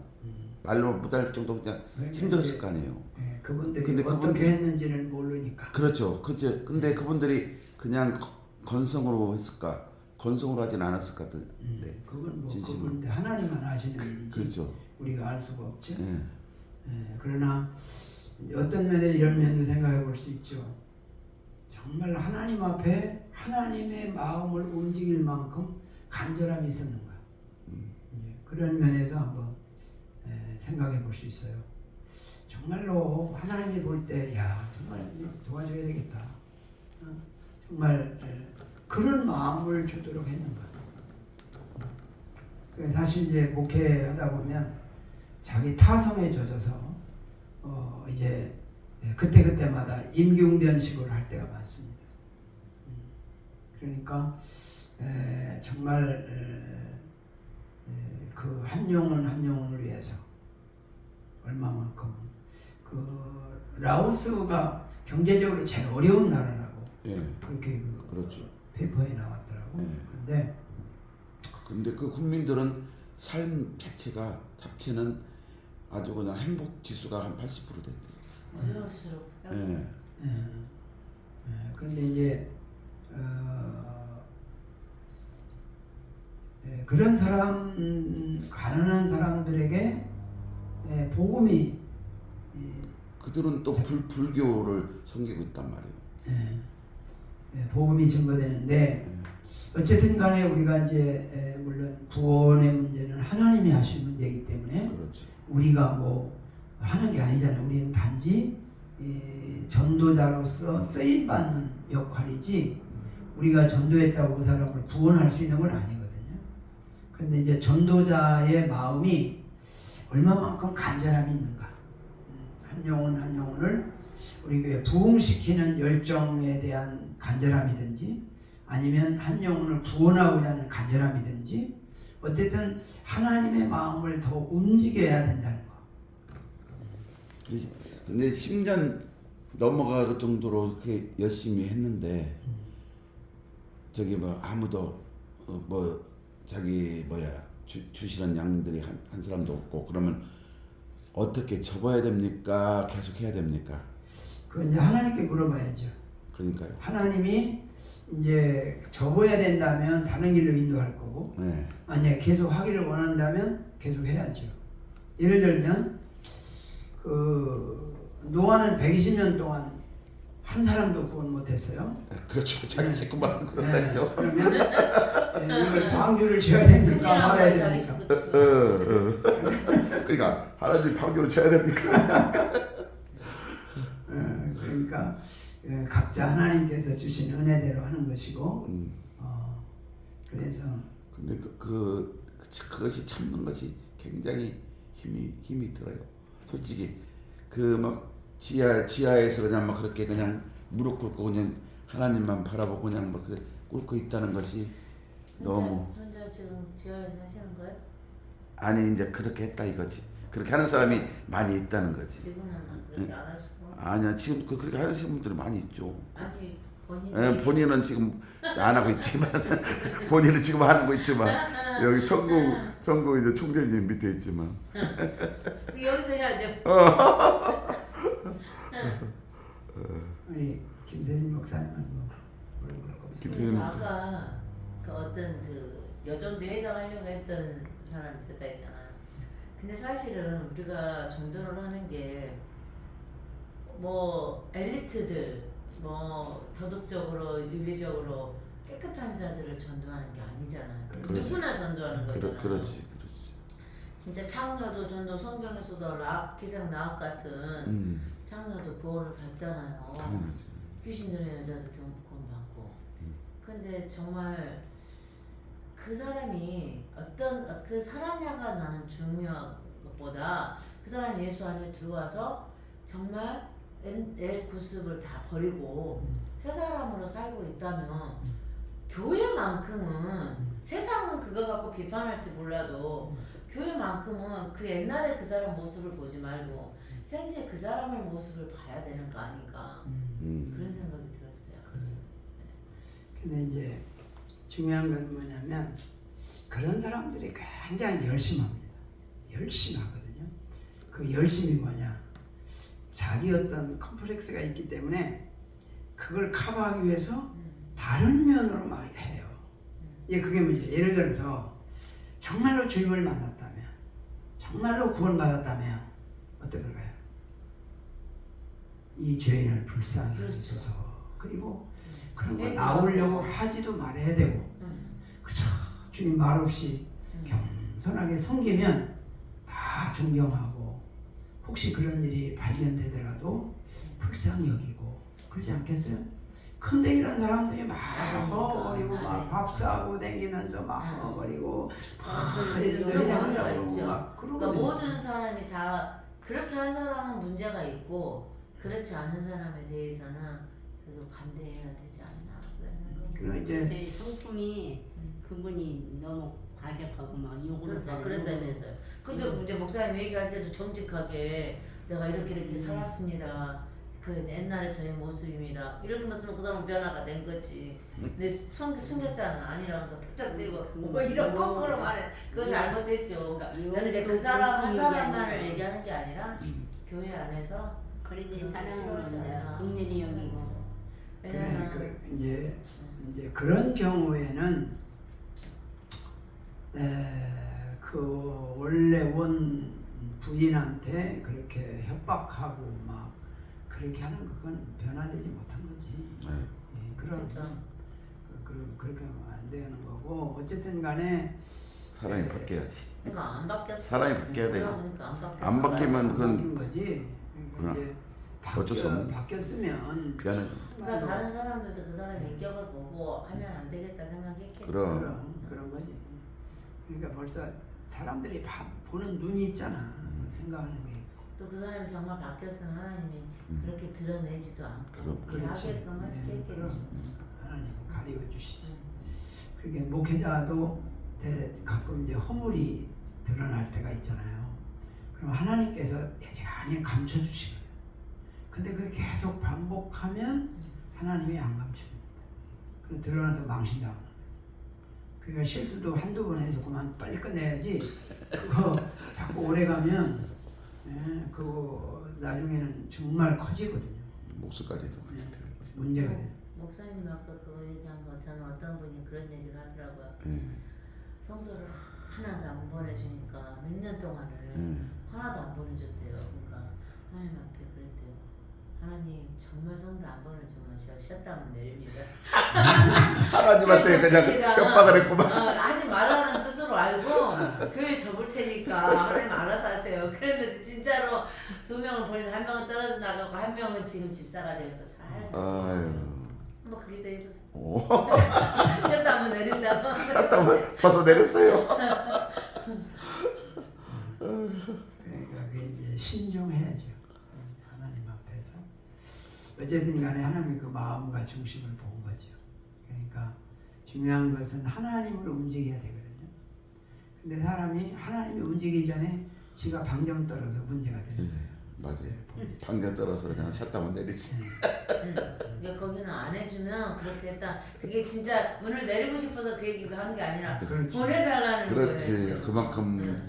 말로 못할 정도 그냥 힘들었을 거 아니에요. 네, 그분들이 근데 어떻게 했는지는 모르니까. 그렇죠. 근데 그분들이 그냥 건성으로 했을까? 건성으로 하진 않았을 것 같은데. 그건 뭐 진심을. 그분데 하나님만 아시는 일이지. 그렇죠. 우리가 알 수가 없죠. 예. 그러나 어떤 면에서 이런 면도 생각해 볼 수 있죠. 정말 하나님 앞에 하나님의 마음을 움직일 만큼 간절함이 있었는가. 그런 면에서 한번 생각해 볼 수 있어요. 정말로 하나님이 볼 때, 야, 정말 도와줘야 되겠다. 정말 그런 마음을 주도록 했는가. 사실 이제 목회하다 보면 자기 타성에 젖어서 이제 그때마다 임기응변식으로 할 때가 많습니다. 그러니까 정말 그 한 영혼 한 영혼을 위해서 얼마만큼 라오스가 경제적으로 제일 어려운 나라라고 예. 그렇게 그렇죠. 페이퍼에 나왔더라고. 예. 근데 그 국민들은 삶 자체는 아주 그냥 행복 지수가 한 80% 된대요. 어려울수록 예. 그런데 이제 그런 사람 가난한 사람들에게 복음이 그들은 또 불교를 섬기고 있단 말이에요. 복음이 증거되는데 어쨌든 간에 우리가 이제 물론 구원의 문제는 하나님이 하신 문제이기 때문에 그렇죠. 우리가 뭐 하는 게 아니잖아요. 우리는 단지 전도자로서 쓰임받는 역할이지 우리가 전도했다고 그 사람을 구원할 수 있는 건 아니거든요. 그런데 이제 전도자의 마음이 얼마만큼 간절함이 있는가. 한 영혼 한 영혼을 우리 교회 부흥시키는 열정에 대한 간절함이든지 아니면 한 영혼을 구원하고자 하는 간절함이든지 어쨌든 하나님의 마음을 더 움직여야 된다는 거. 근데 10년 넘어갈 정도로 그렇게 열심히 했는데 저기 뭐 아무도 뭐 자기 주시는 양들이 한 사람도 없고 그러면 어떻게 접어야 됩니까? 계속 해야 됩니까? 그건 이제 하나님께 물어봐야죠. 그러니까요. 하나님이 이제 접어야 된다면 다른 길로 인도할 거고 네. 만약에 계속 하기를 원한다면 계속 해야죠. 예를 들면 그 노아는 120년 동안 한 사람도 구원 못했어요. 그렇죠. 자기 식구만 네. 그랬죠. 그러면 이걸 방주를 지어야 됩니까 말아야 자기 됩니까? 식구 그러니까 하나님 방주를 쳐야 됩니까? 그러니까 각자 하나님께서 주신 은혜대로 하는 것이고 그래서 근데 그것이 참는 것이 굉장히 힘이 들어요. 솔직히 그 막 지하에서 그냥 막 그렇게 그냥 무릎 꿇고 그냥 하나님만 바라보고 그냥 막 그래 꿇고 있다는 것이 너무 혼자 지금 지하에서 하시는 거예요? 아니 이제 그렇게 했다 이거지. 그렇게 하는 사람이 많이 있다는 거지. 지금은 그렇게 안 하시고 아니야 지금 그렇게 하시는 분들이 많이 있죠. 아니 본인은 지금 안 하고 있지만 본인은 지금 하고 있지만 여기 천국 이제 총재님 밑에 있지만 여기서 해야죠. 우리 김세진 목사님은 뭐 물어볼 거 있어요? 김세진 목사. 아까 그 어떤 그 여전도 회장하려고 했던 사람이 있었다 했잖아요. 근데 사실은 우리가 전도를 하는 게 뭐 엘리트들 뭐 도덕적으로 윤리적으로 깨끗한 자들을 전도하는 게 아니잖아요. 그렇죠. 누구나 전도하는 거잖아요. 그렇지. 진짜 창녀도 전도 성경에서도 락 기생 나학 같은 창녀도 구원을 받잖아요. 당연하지. 귀신 들린 여자도 구원 받고. 근데 정말 그 사람이 어떤 그 사람야가 나는 중요한 것보다 그 사람이 예수 안에 들어와서 정말 옛 구습을 다 버리고 새 사람으로 살고 있다면 교회만큼은 세상은 그거 갖고 비판할지 몰라도 교회만큼은 그 옛날에 그 사람 모습을 보지 말고 현재 그 사람의 모습을 봐야 되는 거 아닌가 그런 생각이 들었어요. 근데 이제 중요한 건 뭐냐면 그런 사람들이 굉장히 열심합니다. 열심히 하거든요. 그 열심이 뭐냐? 자기 어떤 컴플렉스가 있기 때문에 그걸 커버하기 위해서 다른 면으로 막 해요. 예, 그게 문제. 예를 들어서 정말로 주님을 만났다면, 정말로 구원받았다면 어떨까요? 이 죄인을 불쌍히 여기소서. 그리고 그런 거 나오려고 하지도 말아야 되고, 그저 주님 말없이 겸손하게 섬기면 다 존경하고, 혹시 그런 일이 발견되더라도 불쌍히 여기고 그러지 않겠어요? 근데 이런 사람들이 막 허거리고 막 밥 싸고 다니면서 막 허거리고 그런 문제가 있죠. 막 그러니까 그러거든요. 모든 사람이 다 그렇게 한 사람은 문제가 있고 그렇지 않은 사람에 대해서는 그래도 감대해야 되지 않나 그런 생각이 그리고 이제 제 성품이 그분이 너무 과격하고 막 욕을 하고 그런다면서요. 근데 이제 목사님 얘기할 때도 정직하게 내가 이렇게 살았습니다. 그 옛날에 저의 모습입니다. 이렇게 말씀은 그 사람은 변화가 된 거지. 근데 숨겼잖아 아니라면서 탁탁대고 뭐 이런 거꾸로 말해. 그거 잘못됐죠. 그러니까 저는 이제 그 사람 한 사람만을 얘기하는 게 아니라 교회 안에서 그러니 사랑을 국민이 여기고 왜냐면 이제 그런 경우에는 그 원래 원 부인한테 그렇게 협박하고 막 그렇게 하는 그건 변화되지 못한 거지. 예, 그런 그렇게 하면 안 되는 거고 어쨌든 간에 사람이 바뀌어야지. 그러니까 안 바뀌었어. 사람이 바뀌어야 돼요. 그러니까 안 바뀌었어. 안 바뀌면 그건 바뀐 거지. 그러니까 이제 어쩔 수 없는 바뀌었으면 미안해. 그러니까 다른 사람들도 그 사람의 인격을 보고 하면 안 되겠다 생각했겠죠. 그런 거지. 그러니까 벌써 사람들이 보는 눈이 있잖아. 생각하는 게. 또 그 사람이 정말 바뀌었으면 하나님이 그렇게 드러내지도 않고 그럼. 그렇지. 하게끔 했겠죠. 하나님 가리워 주시지. 그게 목회자도 가끔 이제 허물이 드러날 때가 있잖아요. 그럼 하나님께서 여전히 감춰 주시거든. 근데 그게 계속 반복하면 하나님이 안 감춥니다. 그럼 드러나서 망신당하는 거지. 그러니까 실수도 한두 번 해서 그만 빨리 끝내야지. 그거 자꾸 오래 가면 그거 나중에는 정말 커지거든요. 목수까지도 문제가 돼. 목사님 아까 그거 얘기한 거 저는 어떤 분이 그런 얘기를 하더라고요. 성도를 하나도 안 보내주니까 몇 년 동안을 하나도 안 보내줬대요. 그러니까 하나님 앞에 그랬대요. 하나님 정말 성도 안 보는 정말 쉬었다면 내립니다. 하나님한테 그냥 협박을 했구만. 하지 말라는 뜻으로 알고 교회 접을 테니까 하나님 알아서 하세요. 그랬는데 진짜로 2명을 보내서 1명은 떨어져 나가고 1명은 지금 집사가 되어서 잘. 아유. 한번 그게 더 해보세요. 오. 쉬었다면 내린다고. 갔다 벌써 내렸어요. 그러니까 그게 이제 신중해야죠. 하나님 앞에서. 어쨌든 간에 하나님의 그 마음과 중심을 본 거죠. 그러니까 중요한 것은 하나님을 움직여야 되거든요. 근데 사람이 하나님이 움직이기 전에 지가 방정 떨어서 문제가 되는 거예요. 맞아요. 방정 떨어서 그냥 샷다만 내리지. 그러니까 거기는 안 해주면 그렇게 했다. 그게 진짜 문을 내리고 싶어서 그 얘기를 한 게 아니라 그렇죠. 보내달라는 거예요. 그렇지. 그만큼 그냥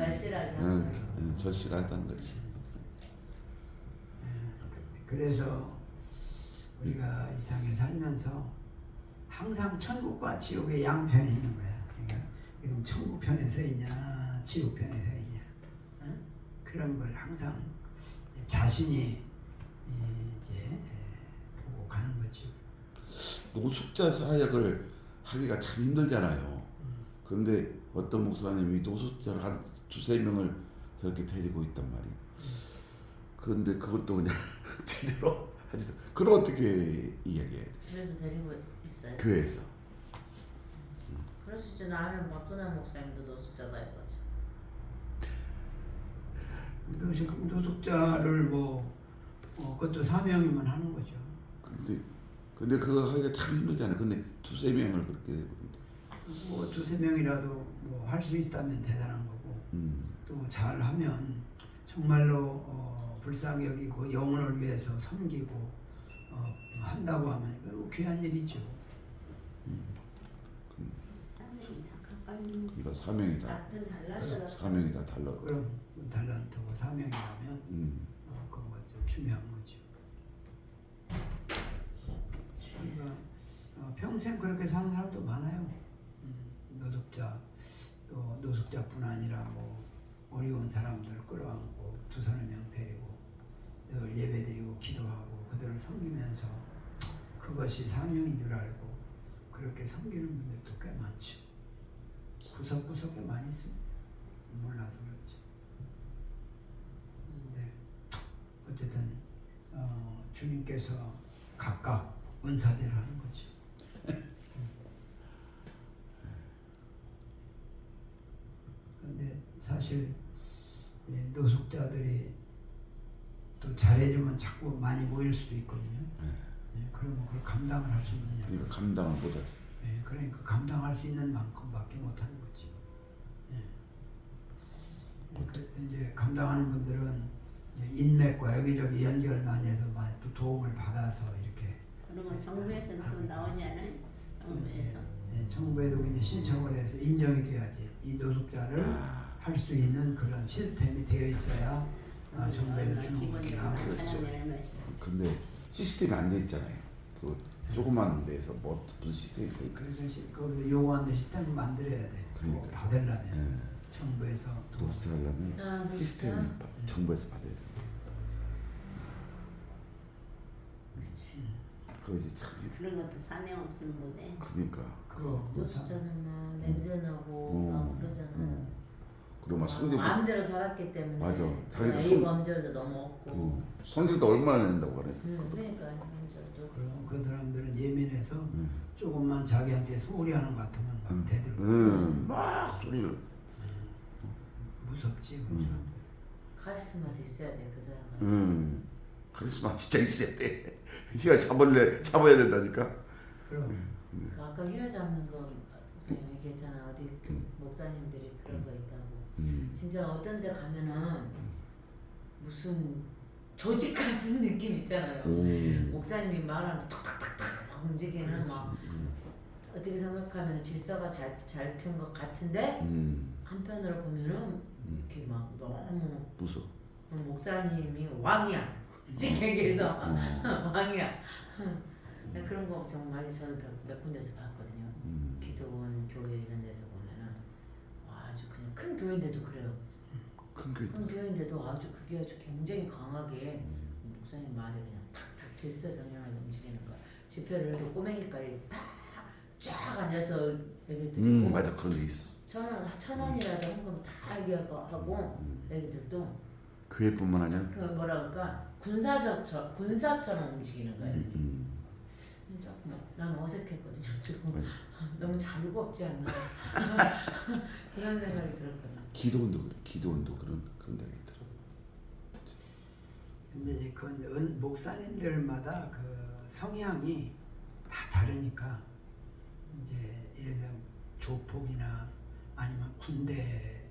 절실하게 하는 거예요. 절실하다는 거지. 그래서 우리가 이 세상에 살면서 항상 천국과 지옥의 양편에 있는 거야. 그러니까 지금 천국 편에 서 있냐, 지옥 편에 서 있냐, 응? 그런 걸 항상 자신이 이제 보고 가는 거죠. 노숙자 사역을 하기가 참 힘들잖아요. 그런데 어떤 목사님이 노숙자를 한 2-3명을 저렇게 데리고 있단 말이에요. 그런데 그것도 그냥 제대로 하지. 그럼 어떻게 이야기해야 돼? 집에서 데리고 있어요. 교회에서. 그럴 수 있죠. 나면 박근혜 목사님도 노숙자 사역하죠. 노숙자를 그것도 사명이면 하는 거죠. 근데 그거 하기가 참 힘들잖아요. 근데 2-3명을 그렇게 뭐 2-3명이라도 할 수 있다면 대단한 거고 또 잘하면 정말로 불쌍히 여기고 영혼을 위해서 섬기고 한다고 하면 이거 귀한 일이죠. 그러니까 사명이다. 같은 달라서 사명이다 달라. 그럼 달란트고 사명이라면 그건 좀 중요한 거죠. 그러니까 평생 그렇게 사는 사람도 많아요. 노숙자 또 노숙자뿐 아니라 어려운 사람들 끌어안고 2-3명 데리고 늘 예배드리고 기도하고 그들을 섬기면서 그것이 사명인 줄 알고 그렇게 섬기는 분들도 꽤 많죠. 구석구석에 많이 있습니다. 몰라서 그렇지. 근데 어쨌든 주님께서 각각 은사대로 하는 거죠. 근데 사실 노숙자들이 또 잘해주면 자꾸 많이 모일 수도 있거든요. 그러면 그걸 감당을 할 수 있느냐. 그러니까 감당을 못하지. 그러니까 감당할 수 있는 만큼밖에 못하는 거지. 이제 감당하는 분들은 인맥과 여기저기 연결 많이 해서 많이 또 도움을 받아서 이렇게. 그러면 정부에서 또 나오지 않아요? 정부에서. 정부에도 이제 신청을 해서 인정이 돼야지. 이 노숙자를 할 수 있는 그런 시스템이 되어 있어야 정부에도 주는 거야. 그렇죠. 근데 시스템이 안 돼 있잖아요. 그 조그만 데서 무슨 시스템이 돼 그래서 있겠어. 거기서 요구하는 시스템을 만들어야 돼. 그러니까. 받으려면 정부에서 노숙자 하려면 시스템을 정부에서 받아야 돼. 그것이 참. 그런 것도 사명 없으면 못해. 그러니까. 노숙자는 막 냄새 나고 막 그러잖아요. 그리고 막 성질. 마음대로 살았기 때문에. 맞아. 자기도 A 범절도 너무 없고. 성질도 얼마나 낸다고 그래. 그러니까 범절도. 그럼 그 사람들은 예민해서 조금만 자기한테 소리 하는 것 같으면 막 대들고 막 소리를. 무섭지 그 사람들. 카리스마도 있어야 돼 그 사람은. 카리스마 진짜 있어야 돼. 희가 잡아야 된다니까. 그럼 그 아까 휘어 잡는 거 선생님 얘기했잖아. 어디 목사님들이 그런 거 있다고. 진짜 어떤 데 가면은 무슨 조직 같은 느낌 있잖아요. 목사님이 말하는데 탁탁탁탁 막 움직이는 막 어떻게 생각하면 질서가 잘 편 것 같은데 한편으로 보면은 이렇게 막 너무 무서워. 목사님이 왕이야. 쉽게 얘기해서 왕이야. 그런 거 정말 저는 몇 군데서 봤거든요. 기도원 교회 이런 데서 보면은 아주 그냥 큰 교회인데도 그래요. 큰 교회인데도 아주 그게 아주 굉장히 강하게 목사님 말이 그냥 탁탁 질서정연하게 움직이는 거야. 집회를 해도 꼬맹이까지 쫙 앉아서 예배 드리고 맞아 그런 데 있어. 천원이라도 헌금 다 얘기하고 애기들도 교회뿐만 아니라. 그 뭐라 그럴까 군사처럼 움직이는 거야. 조금 나는 어색했거든요. 조금 너무 자유가 없지 않나 그런 생각이 들었거든. 기도원도 그래. 기도원도 그런 데가 있더라. 근데 이제 그건 목사님들마다 그 성향이 다 다르니까 이제 예를 들면 조폭이나 아니면 군대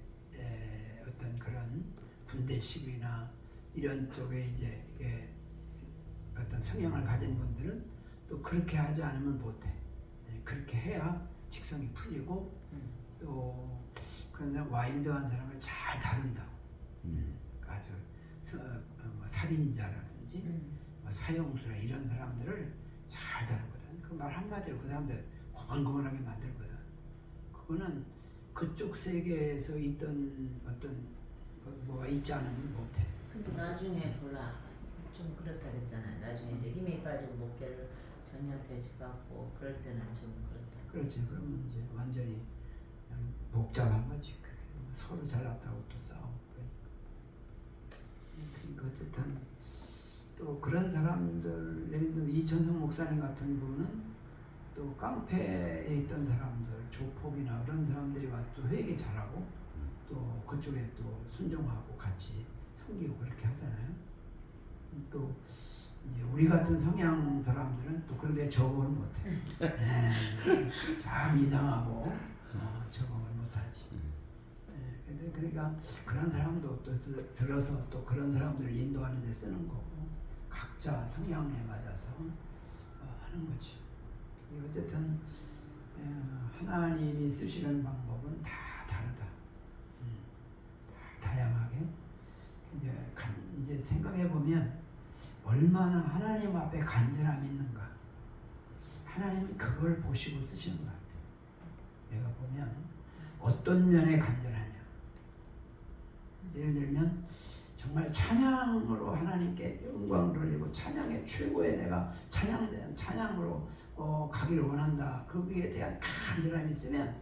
어떤 그런 군대식이나 이런 쪽에 이제 이게 어떤 성향을 가진 분들은 또 그렇게 하지 않으면 못해. 그렇게 해야 직성이 풀리고 또 그런데 와일드한 사람을 잘 다룬다고. 아주 살인자라든지 사형수라 이런 사람들을 잘 다루거든. 그 말 한마디로 그 사람들 고만고만하게 만들거든. 그거는 그쪽 세계에서 있던 어떤 뭐가 있지 않으면 못해. 근데 나중에 몰라 좀 그렇다 그랬잖아요. 나중에 이제 힘이 빠지고 목회를 전이한테 집받고 그럴 때는 좀 그렇다. 그렇지. 그러면 이제 완전히 그냥 복잡한 거지. 서로 잘났다고 또 싸우고. 그러니까 어쨌든 또 그런 사람들, 예를 들면 이천성 목사님 같은 분은 또 깡패에 있던 사람들, 조폭이나 그런 사람들이 와서 또 회개 잘하고 또 그쪽에 또 순종하고 같이 섬기고 그렇게 하잖아요. 또 이제 우리 같은 성향 사람들은 또 그런데 적응을 못해. 참 이상하고 적응을 못하지. 근데 그러니까 그런 사람도 또 들어서 또 그런 사람들을 인도하는 데 쓰는 거고 각자 성향에 맞아서 하는 거죠. 어쨌든 하나님이 쓰시는 방법은 다 다르다. 다 다양하게 이제 생각해 보면 얼마나 하나님 앞에 간절함이 있는가. 하나님은 그걸 보시고 쓰시는 것 같아요. 내가 보면 어떤 면에 간절하냐. 예를 들면 정말 찬양으로 하나님께 영광 돌리고 찬양의 최고의 내가 찬양으로 가기를 원한다. 거기에 대한 간절함이 있으면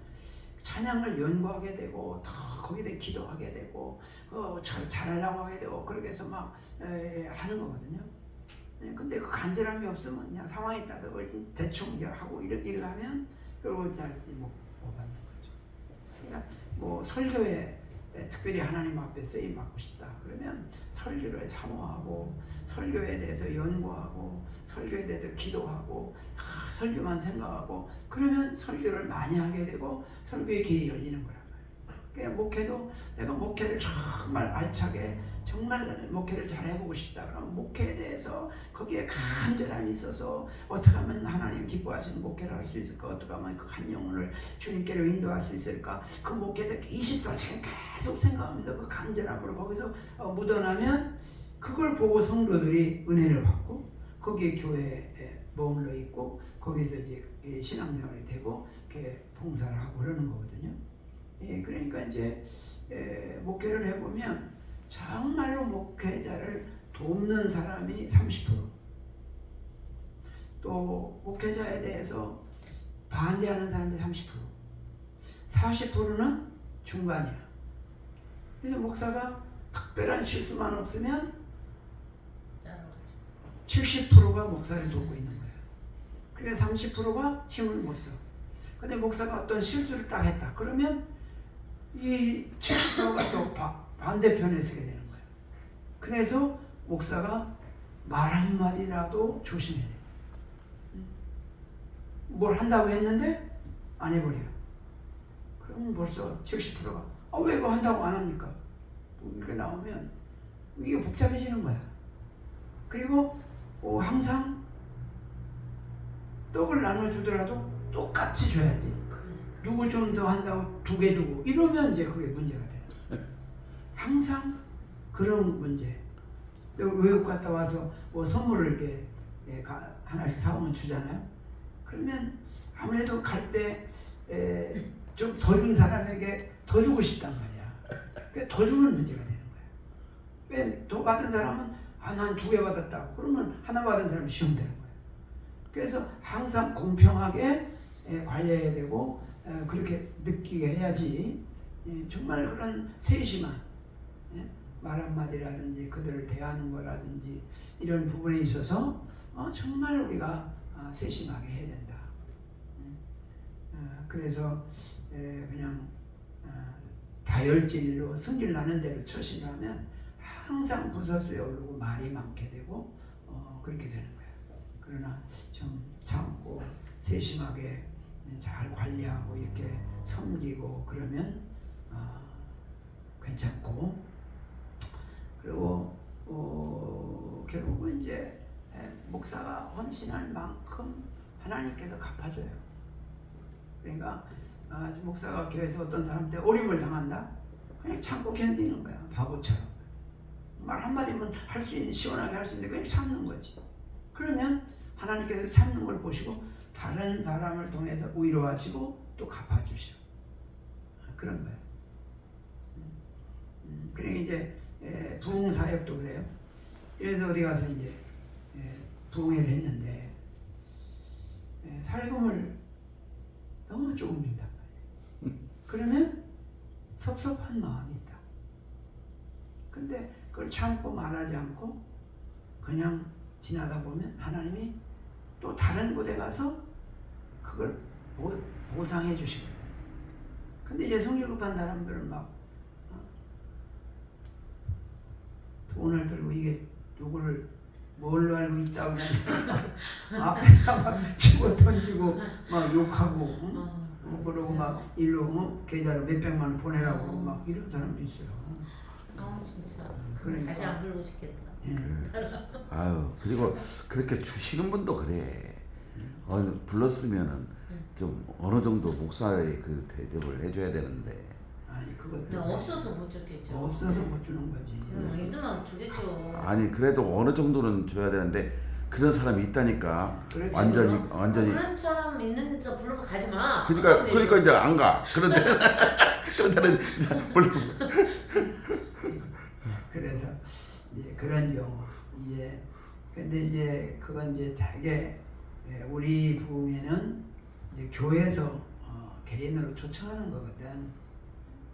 찬양을 연구하게 되고 더 거기에 대해 기도하게 되고 잘하려고 하게 되고 그렇게 해서 막 하는 거거든요. 근데 그 간절함이 없으면 그냥 상황에 따라서 대충 하고 이렇게 하면 그러고 잘지 못 받는 거죠. 그러니까 뭐 설교에 특별히 하나님 앞에 쓰임 받고 싶다. 그러면 설교를 사모하고 설교에 대해서 연구하고 설교에 대해서 기도하고 설교만 생각하고 그러면 설교를 많이 하게 되고 설교의 길이 열리는 거란 말이에요. 그러니까 목회도 내가 목회를 정말 알차게 정말 목회를 잘 해보고 싶다. 그러면 목회에 대해서 거기에 간절함이 있어서 어떻게 하면 하나님 기뻐하시는 목회를 할 수 있을까? 어떻게 하면 그 한 영혼을 주님께로 인도할 수 있을까? 그 목회에 24시간 계속 생각하면서 그 간절함으로 거기서 묻어나면 그걸 보고 성도들이 은혜를 받고 거기에 교회에 머물러 있고 거기서 이제 신앙생활이 되고 이렇게 봉사를 하고 그러는 거거든요. 그러니까 이제 목회를 해보면 정말로 목회자를 돕는 사람이 30%, 또 목회자에 대해서 반대하는 사람이 30%, 40%는 중간이야. 그래서 목사가 특별한 실수만 없으면 70%가 목사를 돕고 있는 거야. 그래서 30%가 힘을 못 써. 근데 목사가 어떤 실수를 딱 했다. 그러면 이 70%가 또 반대편에 서게 되는 거야. 그래서 목사가 말 한마디라도 조심해야 돼. 뭘 한다고 했는데 안 해버려. 그럼 벌써 70%가 왜 그거 한다고 안 합니까? 이렇게 나오면 이게 복잡해지는 거야. 그리고 항상 떡을 나눠주더라도 똑같이 줘야지. 누구 좀 더 한다고 2개 두고 이러면 이제 그게 문제가 돼. 항상 그런 문제. 외국 갔다 와서 뭐 선물을 이렇게 하나씩 사오면 주잖아요. 그러면 아무래도 갈 때 좀 더 준 사람에게 더 주고 싶단 말이야. 더 주면 문제가 되는 거야. 왜 더 받은 사람은 난 2개 받았다고. 그러면 하나 받은 사람이 시험 되는 거예요. 그래서 항상 공평하게 관리해야 되고 그렇게 느끼게 해야지. 정말 그런 세심한 말 한마디라든지 그들을 대하는 거라든지 이런 부분에 있어서 정말 우리가 세심하게 해야 된다. 그래서 그냥 다혈질로 성질 나는 대로 처신을 하면 항상 부서수에 오르고 말이 많게 되고 그렇게 되는 거예요. 그러나 좀 참고 세심하게 잘 관리하고 이렇게 섬기고 그러면 괜찮고, 그리고 결국은 이제 목사가 헌신할 만큼 하나님께서 갚아줘요. 그러니까 목사가 교회에서 어떤 사람한테 어림을 당한다? 그냥 참고 견디는 거야. 바보처럼. 말 한마디면 할 수 있는, 시원하게 할 수 있는데 그냥 참는 거지. 그러면 하나님께서 참는 걸 보시고 다른 사람을 통해서 위로하시고 또 갚아주셔. 그런 거예요. 그러니까 이제 부흥사역도 그래요. 그래서 어디 가서 이제 부흥회를 했는데 사례금을 너무 조금 준단 말이에요. 그러면 섭섭한 마음이 있다. 근데 그걸 참고 말하지 않고 그냥 지나다 보면 하나님이 또 다른 곳에 가서 그걸 보상해 주시거든. 근데 이제 성질 급한 사람들은 막 돈을 들고 이게 누구를 뭘로 알고 있다고 그냥 앞에다 막 치고 던지고 막 욕하고 그러고 막 일로 계좌로 몇백만 원 보내라고 그러고 막 이런 사람도 있어요. 진짜. 그러니까. 다시 안 불고 싶겠다. 아유, 그리고 그렇게 주시는 분도 그래. 불렀으면은 좀 어느 정도 목사의 그 대접을 해줘야 되는데. 아니 그것도 없어서 못 줬겠죠. 없어서 못 주는 거지. 있으면 주겠죠. 아니 그래도 어느 정도는 줘야 되는데 그런 사람이 있다니까. 그렇지. 완전히 그런 사람 있는 저 부르면 가지 마. 그러니까 이제 안 가. 그런데 그런데는 물론. 그래서 이제 그런 경우 이제 근데 이제 그건 이제 되게 우리 부흥회는 이제 교회에서 개인으로 초청하는 거거든.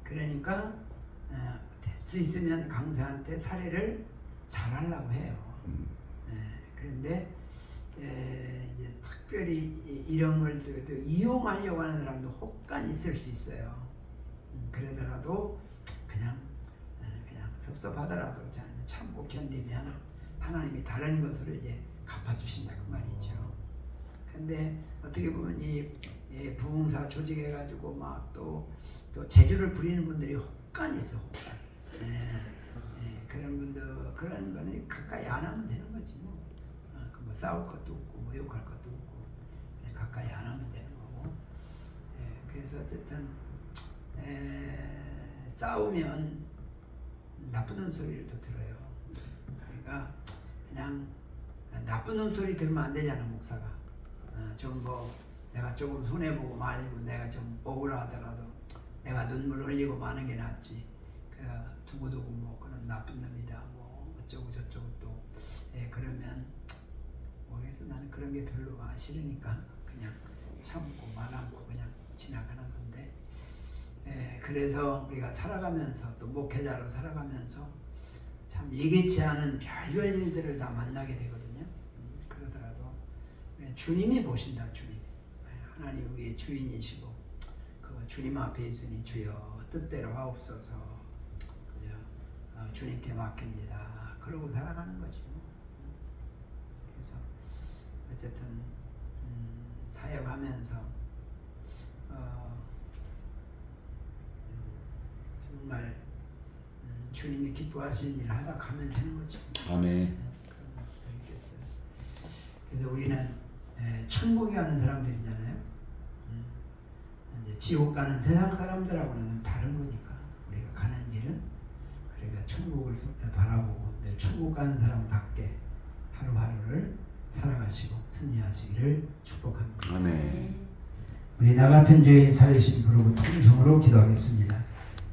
그러니까 될 수 있으면 강사한테 사례를 잘하려고 해요. 그런데 이제 특별히 이런 걸 또 이용하려고 하는 사람도 혹간 있을 수 있어요. 그러더라도 그냥 섭섭하더라도 참고 견디면 하나님이 다른 것으로 이제 갚아주신다 그 말이죠. 근데 어떻게 보면 이 부흥사 조직해가지고 막 또 재주를 부리는 분들이 혹간 있어. 혹간. 그런 분들 그런 거는 가까이 안 하면 되는 거지 뭐. 뭐 싸울 것도 없고 뭐 욕할 것도 없고 가까이 안 하면 되는 거고. 그래서 어쨌든 싸우면 나쁜 소리를 또 들어요. 그러니까 그냥 나쁜 소리 들으면 안 되잖아 목사가. 좀 뭐 내가 조금 손해보고 말리고 내가 좀 억울하더라도 내가 눈물 흘리고 마는 게 낫지. 두고두고 뭐 그런 나쁜 놈이다 뭐 어쩌고 저쩌고 또 그러면 모르겠어. 나는 그런 게 별로 싫으니까 그냥 참고 말 않고 그냥 지나가는 건데. 그래서 우리가 살아가면서 또 목회자로 살아가면서 참 예기치 않은 별별 일들을 다 만나게 되거든요. 그러더라도 주님이 보신다. 주님 하나님 우리의 주인이시고 그 주님 앞에 있으니 주여 뜻대로 하옵소서. 주님께 맡깁니다. 그러고 살아가는 거죠. 그래서 어쨌든 사역하면서 정말 주님이 기뻐하시는 일을 하다 가면 되는 거죠. 아멘. 그래서 우리는 천국에 가는 사람들이잖아요. 이제 지옥 가는 세상 사람들하고는 다른 거니까 우리가 가는 길은 그러니까 천국을 바라보고 늘 천국 가는 사람답게 하루하루를 살아가시고 승리하시기를 축복합니다. 아멘. 우리 나 같은 죄인 살리신 부르고 통성으로 기도하겠습니다.